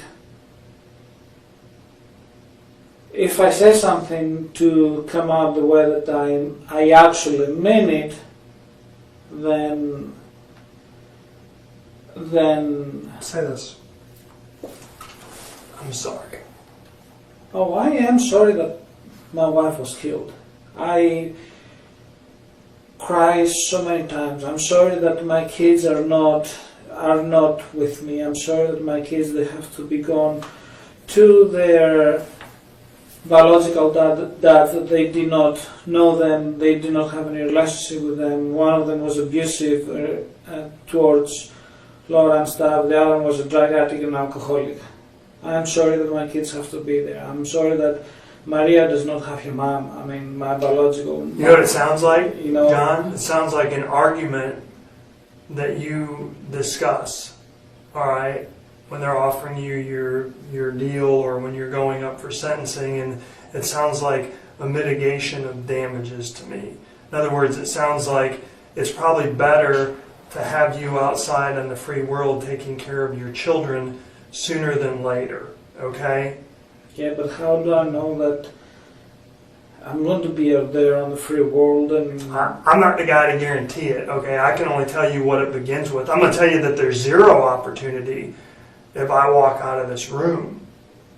if I say something to come out the way that I actually mean it, then Say this. I'm sorry. Oh, I am sorry that my wife was killed. I cry so many times. I'm sorry that my kids are not with me. I'm sorry that my kids, they have to be gone to their biological dad, that they did not know them, they did not have any relationship with them. One of them was abusive towards Laura and stuff. The other one was a drug addict and alcoholic. I am sorry that my kids have to be there. I'm sorry that Maria does not have her mom. I mean, my biological mom. You know what it sounds like, You John? It sounds like an argument that you discuss, all right, when they're offering you your deal or when you're going up for sentencing, and it sounds like a mitigation of damages to me. In other words, it sounds like it's probably better to have you outside in the free world taking care of your children sooner than later, okay? Yeah, but how do I know that I'm going to be out there on the free world? And I'm not the guy to guarantee it, okay? I can only tell you what it begins with. I'm going to tell you that there's zero opportunity if I walk out of this room,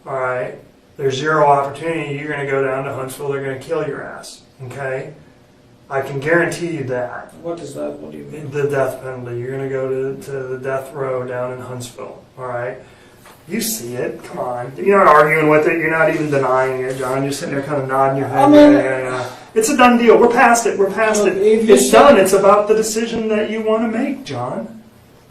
all right? There's zero opportunity. You're going to go down to Huntsville. They're going to kill your ass, okay? I can guarantee you that. what is that? What do you mean? The death penalty. You're going to go to the death row down in Huntsville, all right? You see it. Come on. You're not arguing with it. You're not even denying it, John. You're sitting there kind of nodding your head. I mean, yeah. It's a done deal. We're past it. We're past it. It's done. It's about the decision that you want to make, John.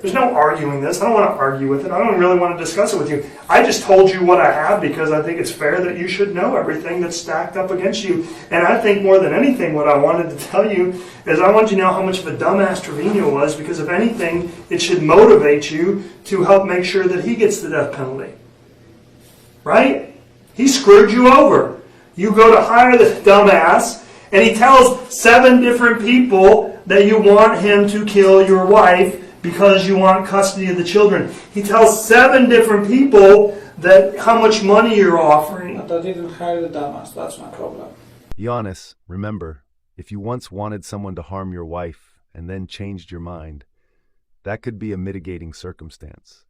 There's no arguing this. I don't want to argue with it. I don't really want to discuss it with you. I just told you what I have because I think it's fair that you should know everything that's stacked up against you. And I think more than anything, what I wanted to tell you is I want you to know how much of a dumbass Trevino was, because if anything, it should motivate you to help make sure that he gets the death penalty. Right? He screwed you over. You go to hire the dumbass, and he tells 7 different people that you want him to kill your wife because you want custody of the children. He tells 7 different people that how much money you're offering. But I didn't hire the dumbass. That's my problem. Ioannis, remember, if you once wanted someone to harm your wife and then changed your mind, that could be a mitigating circumstance.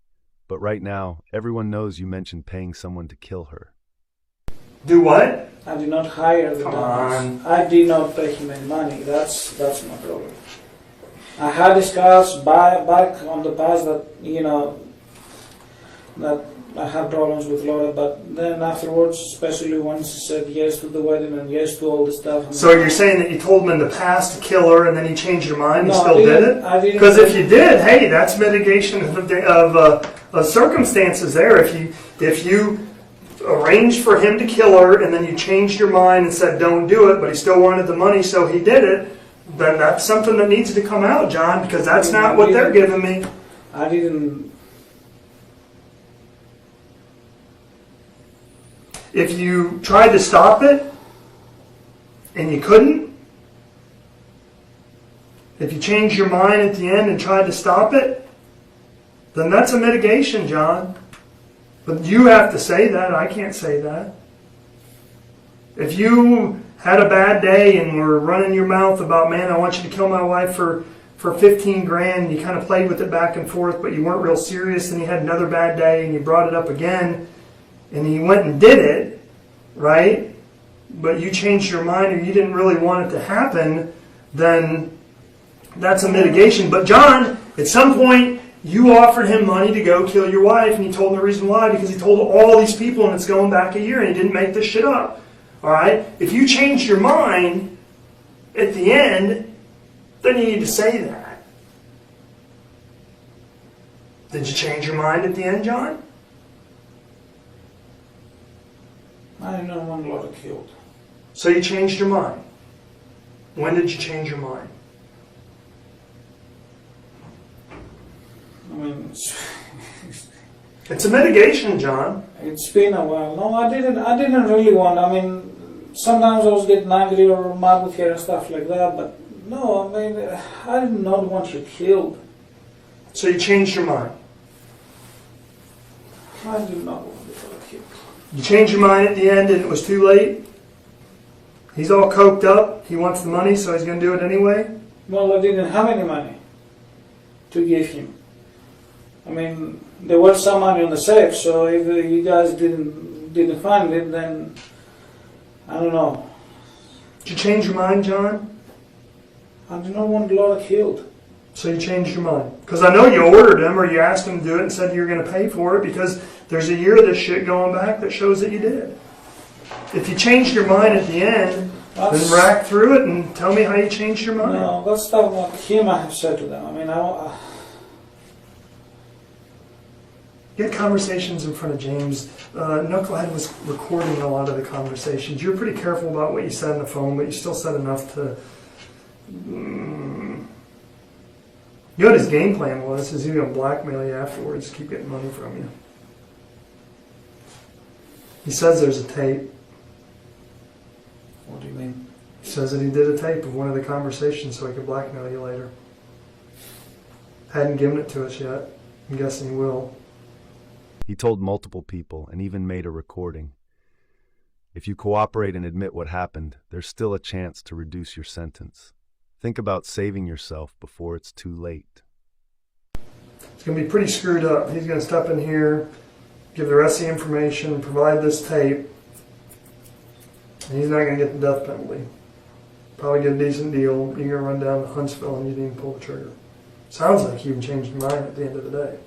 But right now, everyone knows you mentioned paying someone to kill her. Do what? I did not hire the Come dumbass. on. I did not pay him any money. That's my problem. I had discussed back on the past that, that I had problems with a lot of, but then afterwards, especially once he said yes to the wedding and yes to all the stuff. So you're saying that you told him in the past to kill her, and then he changed your mind and No, still I did didn't- it? I didn't. Because if you did, hey, that's mitigation of circumstances there. If you arranged for him to kill her, and then you changed your mind and said don't do it, but he still wanted the money, so he did it, then that's something that needs to come out, John, because that's not what they're giving me. I didn't. If you tried to stop it and you couldn't, if you changed your mind at the end and tried to stop it, then that's a mitigation, John. But you have to say that. I can't say that. If you had a bad day and were running your mouth about, man, I want you to kill my wife for 15 grand, you kind of played with it back and forth, but you weren't real serious, and you had another bad day and you brought it up again, and you went and did it, right? But you changed your mind or you didn't really want it to happen, then that's a mitigation. But John, at some point, you offered him money to go kill your wife, and he told him the reason why, because he told all these people, and it's going back a year, and he didn't make this shit up. All right? If you changed your mind at the end, then you need to say that. Did you change your mind at the end, John? I didn't want a lot of killed. So you changed your mind. When did you change your mind? I mean, It's a mitigation, John. it's been a while. No, I didn't really want. I mean, sometimes I was getting angry or mad with her and stuff like that. But no, I mean, I did not want her killed. So you changed your mind. I did not want her killed. You changed your mind at the end and it was too late. He's all coked up. He wants the money, so he's going to do it anyway. Well, I didn't have any money to give him. I mean, there was some money on the safe, so if you guys didn't find it, then I don't know. Did you change your mind, John? I did not want a lot of killed. So you changed your mind. Because I know you ordered him or you asked him to do it and said you were going to pay for it, because there's a year of this shit going back that shows that you did. If you changed your mind at the end, then rack through it and tell me how you changed your mind. No, that's not what him I have said to them. I mean, You had conversations in front of James. Knucklehead was recording a lot of the conversations. You were pretty careful about what you said on the phone, but you still said enough to... You know what his game plan was? Is he was going to blackmail you afterwards, keep getting money from you. He says there's a tape. what do you mean? He says that he did a tape of one of the conversations so he could blackmail you later. Hadn't given it to us yet. I'm guessing he will. He told multiple people and even made a recording. If you cooperate and admit what happened, there's still a chance to reduce your sentence. Think about saving yourself before it's too late. It's going to be pretty screwed up. He's going to step in here, give the rest of the information, provide this tape, and he's not going to get the death penalty. Probably get a decent deal. You're going to run down to Huntsville and you didn't even pull the trigger. Sounds like you changed your mind at the end of the day.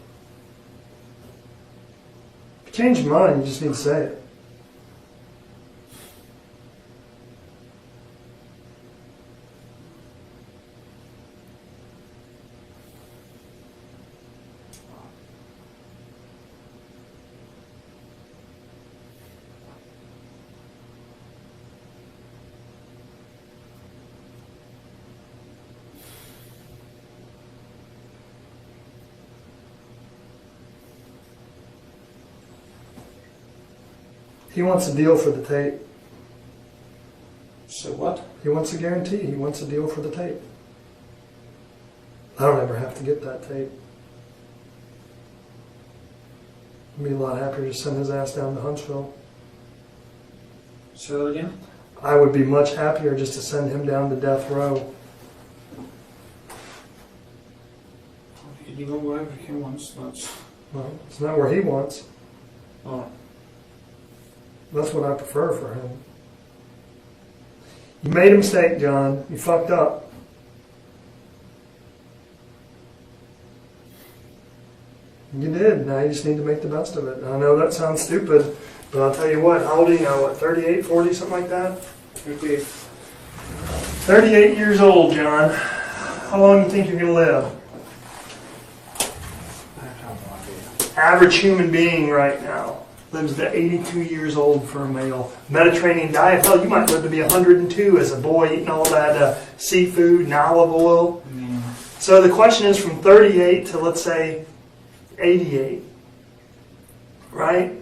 If you change your mind, you just need to say it. He wants a deal for the tape. So what? He wants a guarantee. He wants a deal for the tape. I don't ever have to get that tape. I'd be a lot happier to send his ass down to Huntsville. Say that again? I would be much happier just to send him down to death row. He can go wherever he wants. Well, it's not where he wants. Oh. That's what I prefer for him. You made a mistake, John. You fucked up. You did. Now you just need to make the best of it. I know that sounds stupid, but I'll tell you what. How old are you now? What, 38, 40, something like that? 38. 38 years old, John. How long do you think you're going to live? I have no idea. Average human being right now lives to 82 years old for a male. Mediterranean diet, hell, you might live to be 102 as a boy eating all that seafood and olive oil. Yeah. So the question is from 38 to, let's say, 88, right?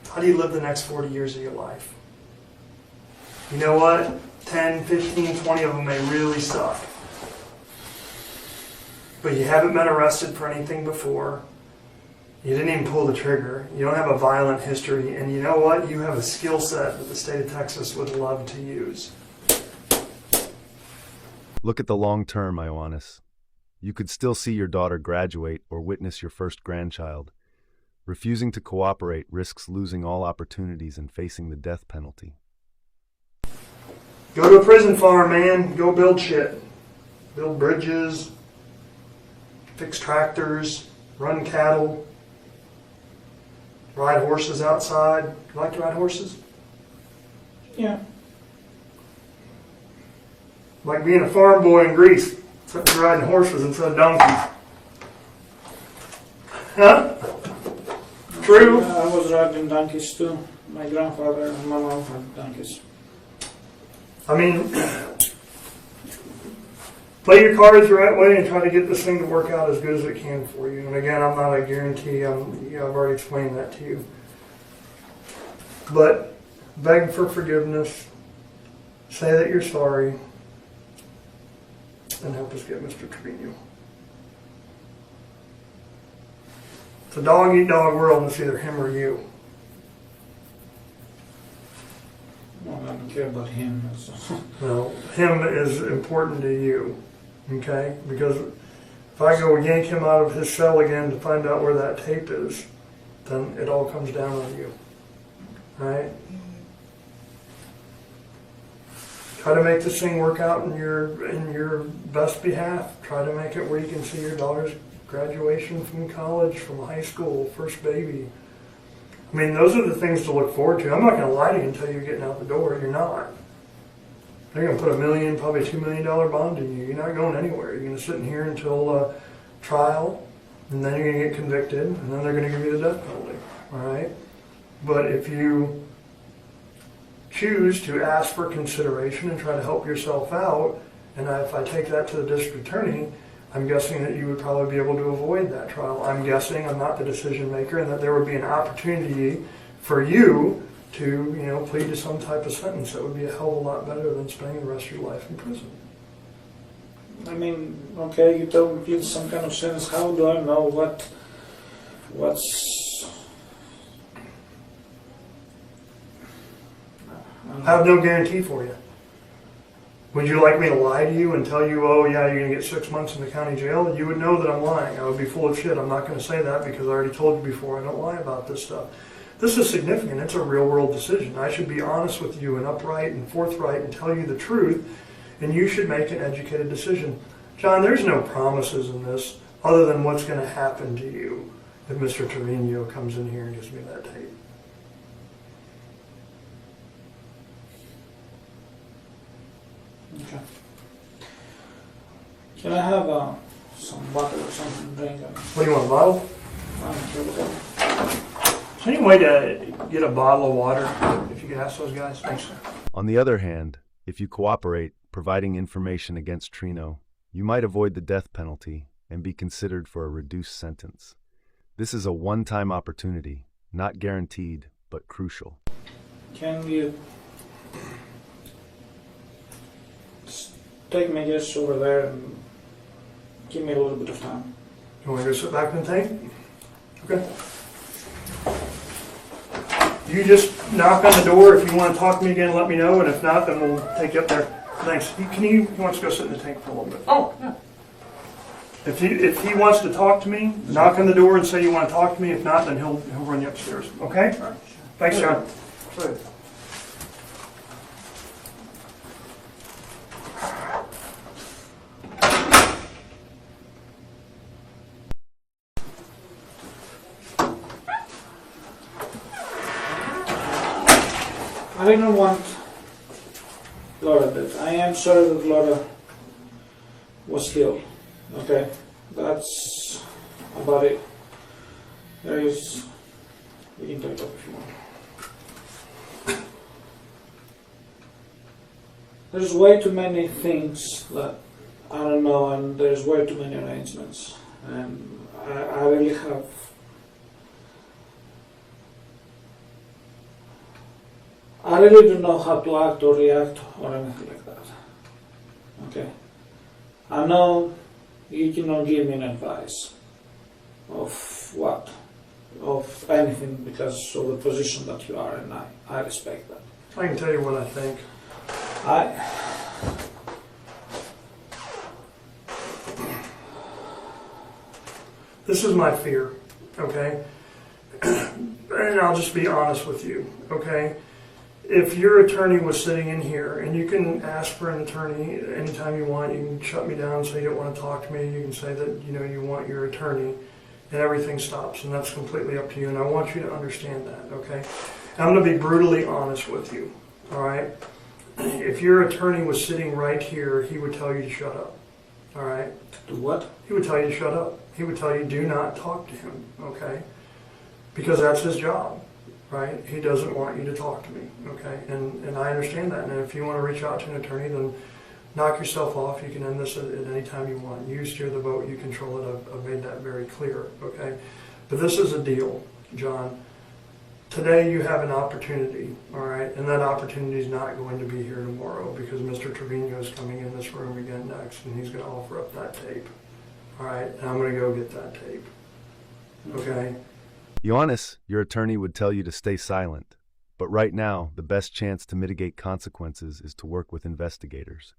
How do you live the next 40 years of your life? You know what? 10, 15, 20 of them may really suck. But you haven't been arrested for anything before. You didn't even pull the trigger. You don't have a violent history. And you know what? You have a skill set that the state of Texas would love to use. Look at the long term, Ioannis. You could still see your daughter graduate or witness your first grandchild. Refusing to cooperate risks losing all opportunities and facing the death penalty. Go to a prison farm, man. Go build shit. Build bridges. Fix tractors. Run cattle. Ride horses outside. You like to ride horses? Yeah. Like being a farm boy in Greece. Except for riding horses instead of donkeys. Huh? True? I was riding donkeys too. My grandfather and my mom had donkeys. I mean, play your cards the right way and try to get this thing to work out as good as it can for you. And again, I'm not a guarantee. I've already explained that to you. But beg for forgiveness. Say that you're sorry. And help us get Mr. Trevino. It's a dog-eat-dog world, and it's either him or you. Well, I don't care about him. No, him is important to you, okay? Because if I go yank him out of his cell again to find out where that tape is, then it all comes down on you, right? Try to make this thing work out in your best behalf. Try to make it where you can see your daughter's graduation from college, from high school, first baby. I mean, those are the things to look forward to. I'm not going to lie to you until you're getting out the door. You're not. They're going to put $1 million, probably $2 million bond in you. You're not going anywhere. You're going to sit in here until trial, and then you're going to get convicted, and then they're going to give you the death penalty. All right? But if you choose to ask for consideration and try to help yourself out, and if I take that to the district attorney, I'm guessing that you would probably be able to avoid that trial. I'm guessing, I'm not the decision maker, and that there would be an opportunity for you to, plead to some type of sentence that would be a hell of a lot better than spending the rest of your life in prison. I mean, okay, you told me plead some kind of sentence. How do I know what's... I have no guarantee for you. Would you like me to lie to you and tell you, oh yeah, you're going to get 6 months in the county jail? You would know that I'm lying. I would be full of shit. I'm not going to say that because I already told you before I don't lie about this stuff. This is significant. It's a real world decision. I should be honest with you and upright and forthright and tell you the truth, and you should make an educated decision. John, there's no promises in this other than what's going to happen to you if Mr. Trevino comes in here and gives me that tape. Okay. Can I have some water or something to drink? What do you want, a bottle? I don't care what. Is there any way to get a bottle of water if you could ask those guys? Thanks, sir. On the other hand, if you cooperate, providing information against Trino, you might avoid the death penalty and be considered for a reduced sentence. This is a one-time opportunity, not guaranteed, but crucial. Can you take me just over there and give me a little bit of time? You want to go sit back and think? Okay. You just knock on the door. If you want to talk to me again, let me know. And if not, then we'll take you up there. Thanks. He wants to go sit in the tank for a little bit. Oh, yeah. If he wants to talk to me, knock on the door and say you want to talk to me. If not, then he'll run you upstairs. Okay? All right. Thanks, John. Sure. I don't want Laura dead. I am sorry that Laura was killed. Okay, that's about it. We can talk if you want. There's way too many things that I don't know, and there's way too many arrangements, and I really have. I really don't know how to act or react or anything like that. Okay, I know you cannot give me an advice of what, of anything, because of the position that you are, and I respect that. I can tell you what I think. This is my fear, okay? And I'll just be honest with you, okay? If your attorney was sitting in here, and you can ask for an attorney anytime you want, you can shut me down, say you don't want to talk to me, you can say that you want your attorney, and everything stops, and that's completely up to you, and I want you to understand that, okay? I'm going to be brutally honest with you, all right? If your attorney was sitting right here, he would tell you to shut up, all right? Do what? He would tell you to shut up. He would tell you do not talk to him, okay? Because that's his job, right? He doesn't want you to talk to me, okay? And I understand that. And if you want to reach out to an attorney, then knock yourself off. You can end this at any time you want. You steer the boat. You control it. I've made that very clear, okay? But this is a deal, John. Today you have an opportunity, all right? And that opportunity is not going to be here tomorrow because Mr. Trevino is coming in this room again next, and he's going to offer up that tape, all right? And I'm going to go get that tape, okay? Ioannis, your attorney would tell you to stay silent, but right now, the best chance to mitigate consequences is to work with investigators.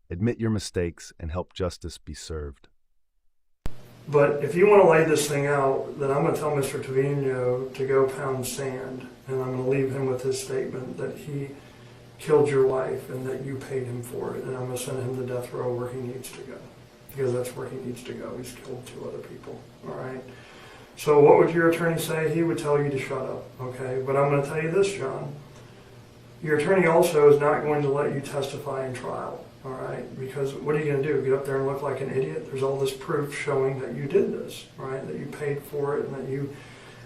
Admit your mistakes and help justice be served. But if you want to lay this thing out, then I'm going to tell Mr. Trevino to go pound sand, and I'm going to leave him with his statement that he killed your wife and that you paid him for it, and I'm going to send him to death row where he needs to go, because that's where he needs to go. He's killed 2 other people, all right? So what would your attorney say? He would tell you to shut up, okay? But I'm going to tell you this, John. Your attorney also is not going to let you testify in trial, all right? Because what are you going to do? Get up there and look like an idiot? There's all this proof showing that you did this, right? That you paid for it and that you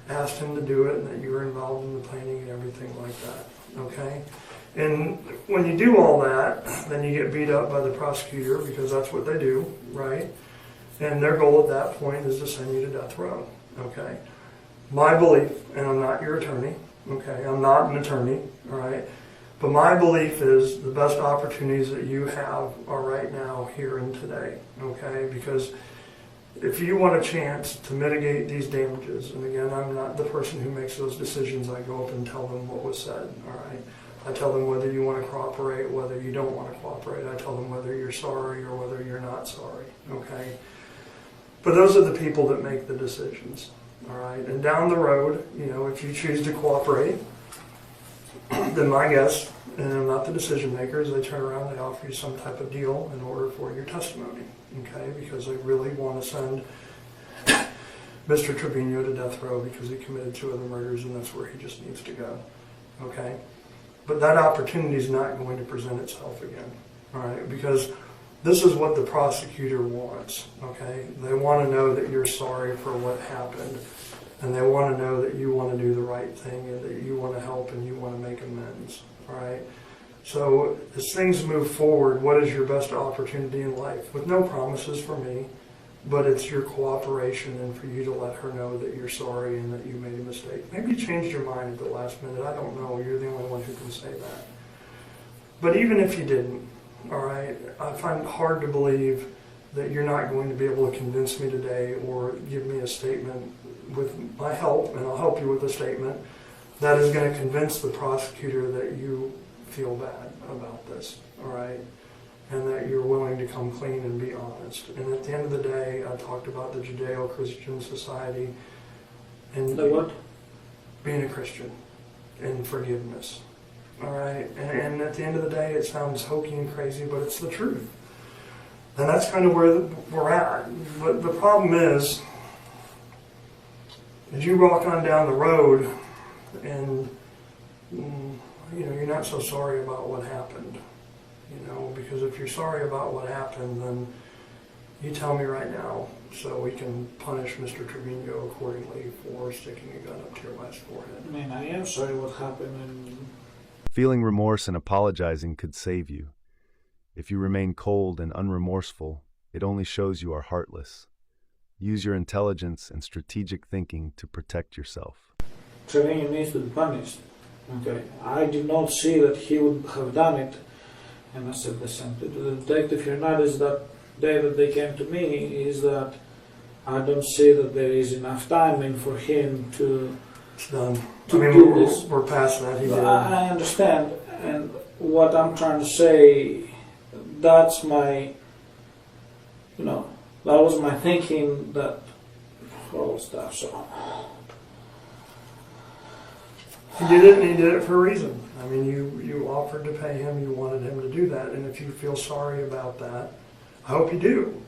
asked him to do it and that you were involved in the planning and everything like that, okay? And when you do all that, then you get beat up by the prosecutor because that's what they do, right? And their goal at that point is to send you to death row, okay? My belief, and I'm not your attorney, okay? I'm not an attorney, all right? But my belief is the best opportunities that you have are right now, here and today, okay? Because if you want a chance to mitigate these damages, and again, I'm not the person who makes those decisions. I go up and tell them what was said, all right? I tell them whether you want to cooperate, whether you don't want to cooperate. I tell them whether you're sorry or whether you're not sorry, okay? But those are the people that make the decisions, all right? And down the road, if you choose to cooperate, then my guess, and I'm not the decision maker, is they turn around, they offer you some type of deal in order for your testimony, okay? Because they really want to send Mr. Trevino to death row because he committed 2 other murders and that's where he just needs to go, okay? But that opportunity is not going to present itself again, all right? Because this is what the prosecutor wants, okay? They want to know that you're sorry for what happened, and they want to know that you want to do the right thing and that you want to help and you want to make amends, all right? So as things move forward, what is your best opportunity in life? With no promises for me, but it's your cooperation and for you to let her know that you're sorry and that you made a mistake. Maybe you changed your mind at the last minute. I don't know. You're the only one who can say that. But even if you didn't, all right, I find it hard to believe that you're not going to be able to convince me today or give me a statement with my help, and I'll help you with a statement, that is going to convince the prosecutor that you feel bad about this, all right? And that you're willing to come clean and be honest. And at the end of the day, I talked about the Judeo-Christian society and The what? being a Christian and forgiveness. All right? And at the end of the day, it sounds hokey and crazy, but it's the truth. And that's kind of where we're at. But the problem is, as you walk on down the road and you're not so sorry about what happened. Because if you're sorry about what happened, then you tell me right now so we can punish Mr. Trevino accordingly for sticking a gun up to your wife's forehead. I mean, I am sorry what happened, and Feeling remorse and apologizing could save you. If you remain cold and unremorseful, it only shows you are heartless. Use your intelligence and strategic thinking to protect yourself. Trevino needs to be punished. Okay, I did not see that he would have done it, and I said the same to the detective here. Notice that day that they came to me is that I don't see that there is enough time for him to. It's done. To I mean, do this. we're past that. He did. I understand, and what I'm trying to say, that's my, that was my thinking that all stuff. So He did it, and he did it for a reason. I mean, you offered to pay him, you wanted him to do that, and if you feel sorry about that, I hope you do.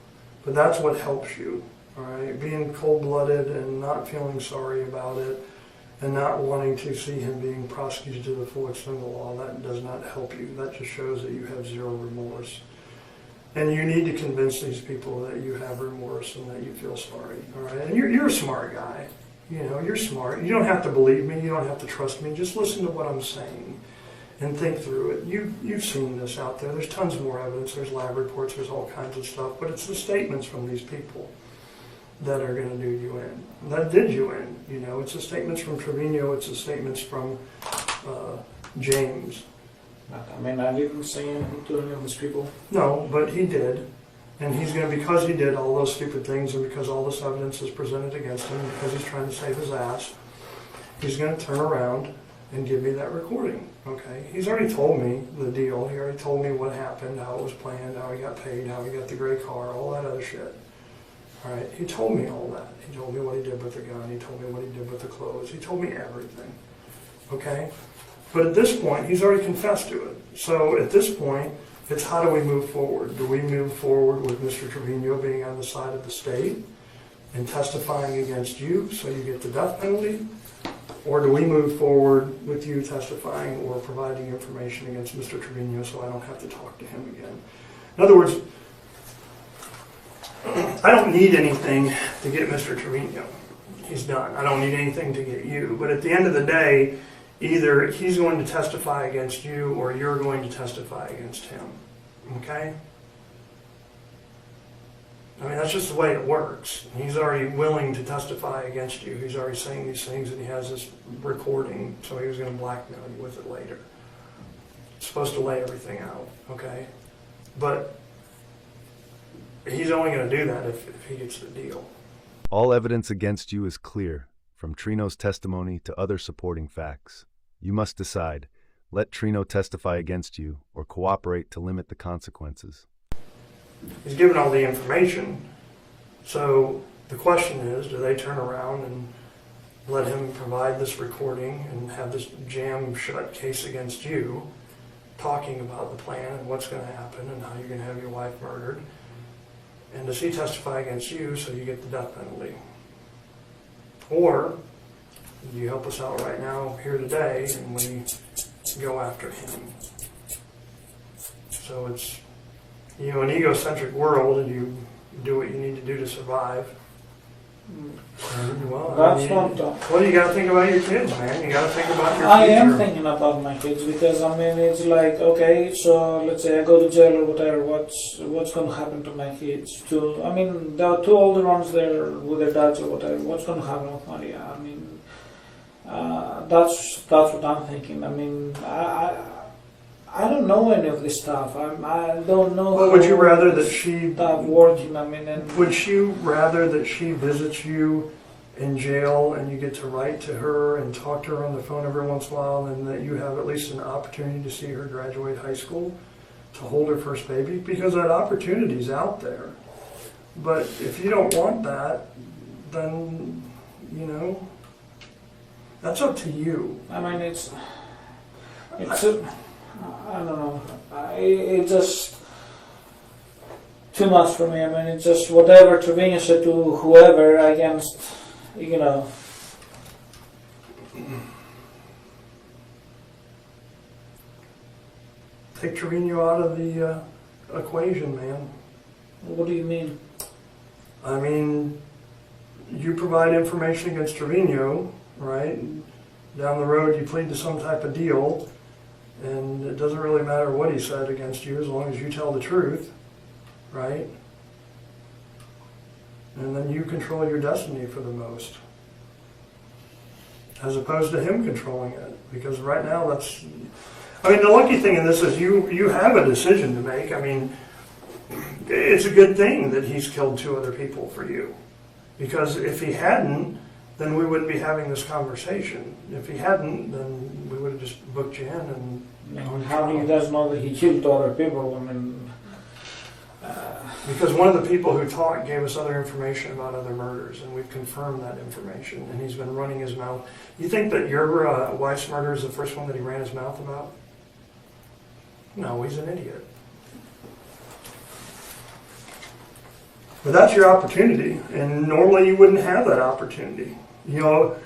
But that's what helps you, all right? Being cold-blooded and not feeling sorry about it and not wanting to see him being prosecuted to the full extent of the law, that does not help you. That just shows that you have zero remorse. And you need to convince these people that you have remorse and that you feel sorry, all right? And you're a smart guy. You're smart. You don't have to believe me. You don't have to trust me. Just listen to what I'm saying and think through it. You've seen this out there. There's tons more evidence. There's lab reports. There's all kinds of stuff. But it's the statements from these people that are going to do you in. That did you in. It's the statements from Trevino. It's the statements from James. I mean, I didn't say anything to any of these people. No, but he did. And he's going to, because he did all those stupid things and because all this evidence is presented against him and because he's trying to save his ass, he's going to turn around and give me that recording, okay? He's already told me the deal. He already told me what happened, how it was planned, how he got paid, how he got the gray car, all that other shit. All right, he told me all that. He told me what he did with the gun. He told me what he did with the clothes. He told me everything, okay? But at this point, he's already confessed to it. So at this point, it's how do we move forward? Do we move forward with Mr. Trevino being on the side of the state and testifying against you so you get the death penalty? Or do we move forward with you testifying or providing information against Mr. Trevino so I don't have to talk to him again? In other words, I don't need anything to get Mr. Trevino. He's done. I don't need anything to get you. But at the end of the day, either he's going to testify against you or you're going to testify against him. Okay? I mean, that's just the way it works. He's already willing to testify against you. He's already saying these things and he has this recording, so he was going to blackmail you with it later. It's supposed to lay everything out, okay? But he's only going to do that if he gets the deal. All evidence against you is clear, from Trino's testimony to other supporting facts. You must decide, let Trino testify against you or cooperate to limit the consequences. He's given all the information, so the question is, do they turn around and let him provide this recording and have this jam-shut case against you, talking about the plan and what's going to happen and how you're going to have your wife murdered, and does he testify against you so you get the death penalty? Or do you help us out right now here today and we go after him? So it's, an egocentric world, and you do what you need to do to survive. Well, That's not. Well, you got to think about your kids, man. You got to think about your I future. am thinking about my kids because it's like, okay, so let's say I go to jail or whatever. What's going to happen to my kids? There are two older ones there with their dads or whatever. What's going to happen with Maria? That's what I'm thinking. I don't know any of this stuff. I don't know. Well, would you rather that she stop working? And would you rather that she visits you in jail and you get to write to her and talk to her on the phone every once in a while, and that you have at least an opportunity to see her graduate high school, to hold her first baby? Because that opportunity's out there. But if you don't want that, then that's up to you. it's I don't know. It's just too much for me. It's just whatever Trevino said to whoever against, I, take Trevino out of the equation, man. What do you mean? I mean, you provide information against Trevino, right? Down the road, you plead to some type of deal, and it doesn't really matter what he said against you as long as you tell the truth, right? And then you control your destiny for the most, as opposed to him controlling it. Because right now, that's... I mean, the lucky thing in this is you have a decision to make. I mean, it's a good thing that he's killed 2 other people for you. Because if he hadn't, then we wouldn't be having this conversation. If he hadn't, then we would have just booked you in and... How do you guys know that he killed 2 other people? I mean... Because one of the people who talked gave us other information about other murders, and we've confirmed that information, and he's been running his mouth. You think that your wife's murder is the first one that he ran his mouth about? No, he's an idiot. But that's your opportunity, and normally you wouldn't have that opportunity. You know,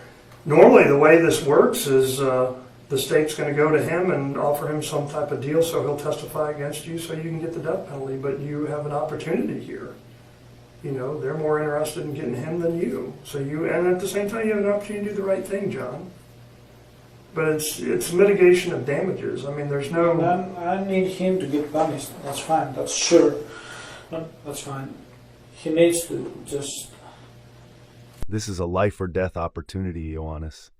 normally the way this works is the state's going to go to him and offer him some type of deal so he'll testify against you so you can get the death penalty, but you have an opportunity here. You know, they're more interested in getting him than you. So and at the same time, you have an opportunity to do the right thing, John. But it's mitigation of damages. I mean, there's no... I need him to get punished. That's fine. That's sure. No, that's fine. He needs to just... This is a life or death opportunity, Ioannis.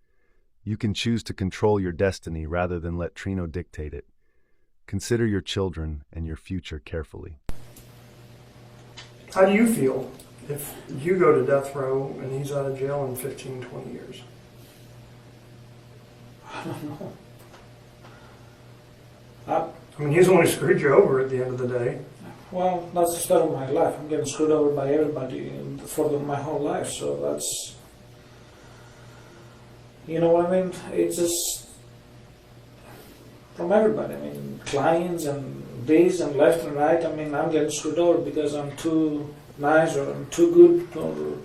You can choose to control your destiny rather than let Trino dictate it. Consider your children and your future carefully. How do you feel if you go to death row and he's out of jail in 15, 20 years? I don't know. I mean, he's only screwed you over at the end of the day. Well, that's the start of my life. I'm getting screwed over by everybody for my whole life, so that's... You know what I mean? It's just from everybody. I mean, clients and this and left and right. I mean, I'm getting screwed over because I'm too nice or I'm too good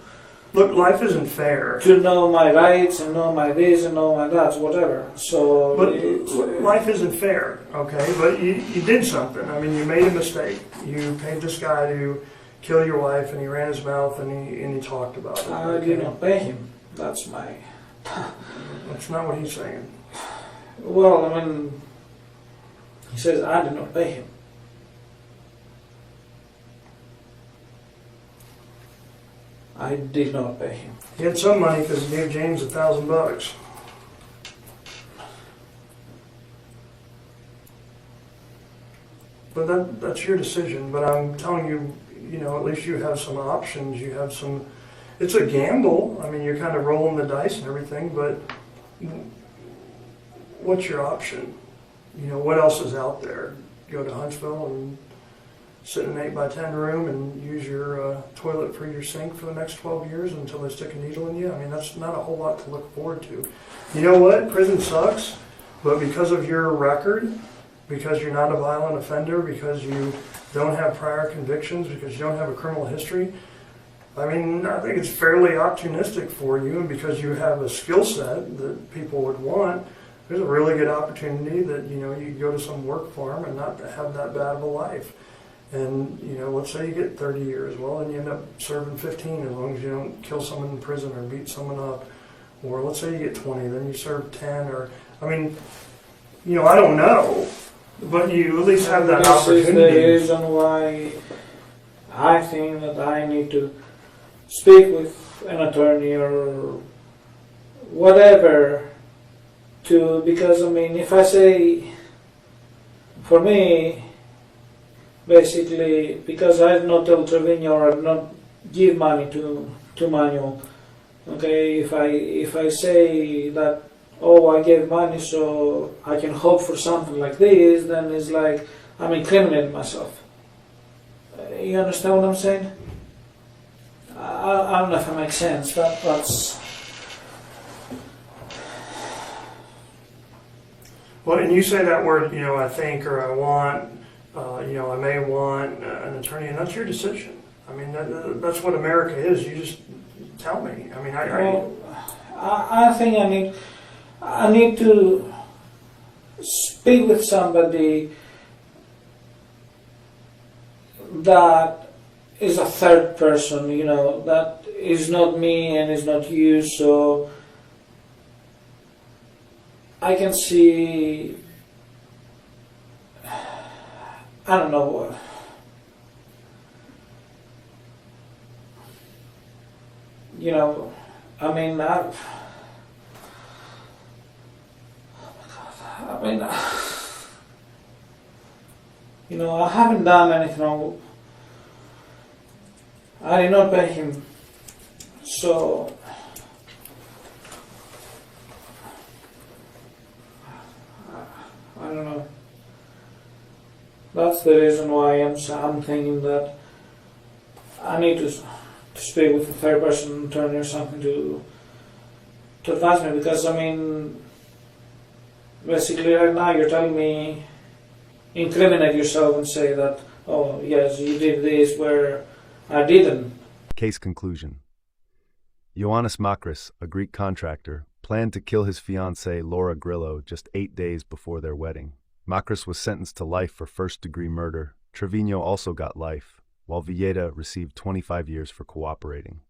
Look, life isn't fair. to know my rights and know my this and know my that, whatever. So, But life isn't fair, okay? But you did something. I mean, you made a mistake. You paid this guy to kill your wife, and he ran his mouth, and he talked about it. I Okay? did not pay him. That's my... That's not what he's saying. Well, I mean, he says I did not pay him. I did not pay him. He had some money because he gave James $1,000. But that's your decision. But I'm telling you, you know, at least you have some options. You have some... It's a gamble. I mean, you're kind of rolling the dice and everything, but what's your option? You know, what else is out there? Go to Huntsville and sit in an 8x10 room and use your toilet for your sink for the next 12 years until they stick a needle in you? I mean, that's not a whole lot to look forward to. You know what? Prison sucks, but because of your record, because you're not a violent offender, because you don't have prior convictions, because you don't have a criminal history, I mean, I think it's fairly optimistic for you, and because you have a skill set that people would want, there's a really good opportunity that, you know, you could go to some work farm and not have that bad of a life. And, you know, let's say you get 30 years. Well, then you end up serving 15 as long as you don't kill someone in prison or beat someone up. Or let's say you get 20, then you serve 10. Or, I mean, you know, I don't know, but you at least have that opportunity. This is the reason why I think that I need to speak with an attorney or whatever because, I mean, if I say, for me, basically, because I did not tell Trevino or I did not give money to Manuel, okay, if I say that, oh, I gave money so I can hope for something like this, then it's like I'm incriminating myself. You understand what I'm saying? I don't know if it makes sense. That's... Well, and you say that word, you know, I think or I want, you know, I may want an attorney, and that's your decision. I mean, that's what America is. You just tell me. I mean, I think I need to speak with somebody that is a third person, that is not me and is not you, so I can see, I don't know, I mean, I haven't done anything wrong. I did not pay him, so I don't know. That's the reason why I'm thinking that I need to speak with a third person attorney or something to advise me, because basically right now you're telling me incriminate yourself and say that, oh yes, you did this where I didn't. Case conclusion. Ioannis Makris, a Greek contractor, planned to kill his fiancée Laura Grillo just 8 days before their wedding. Makris was sentenced to life for first-degree murder. Trevino also got life, while Villeda received 25 years for cooperating.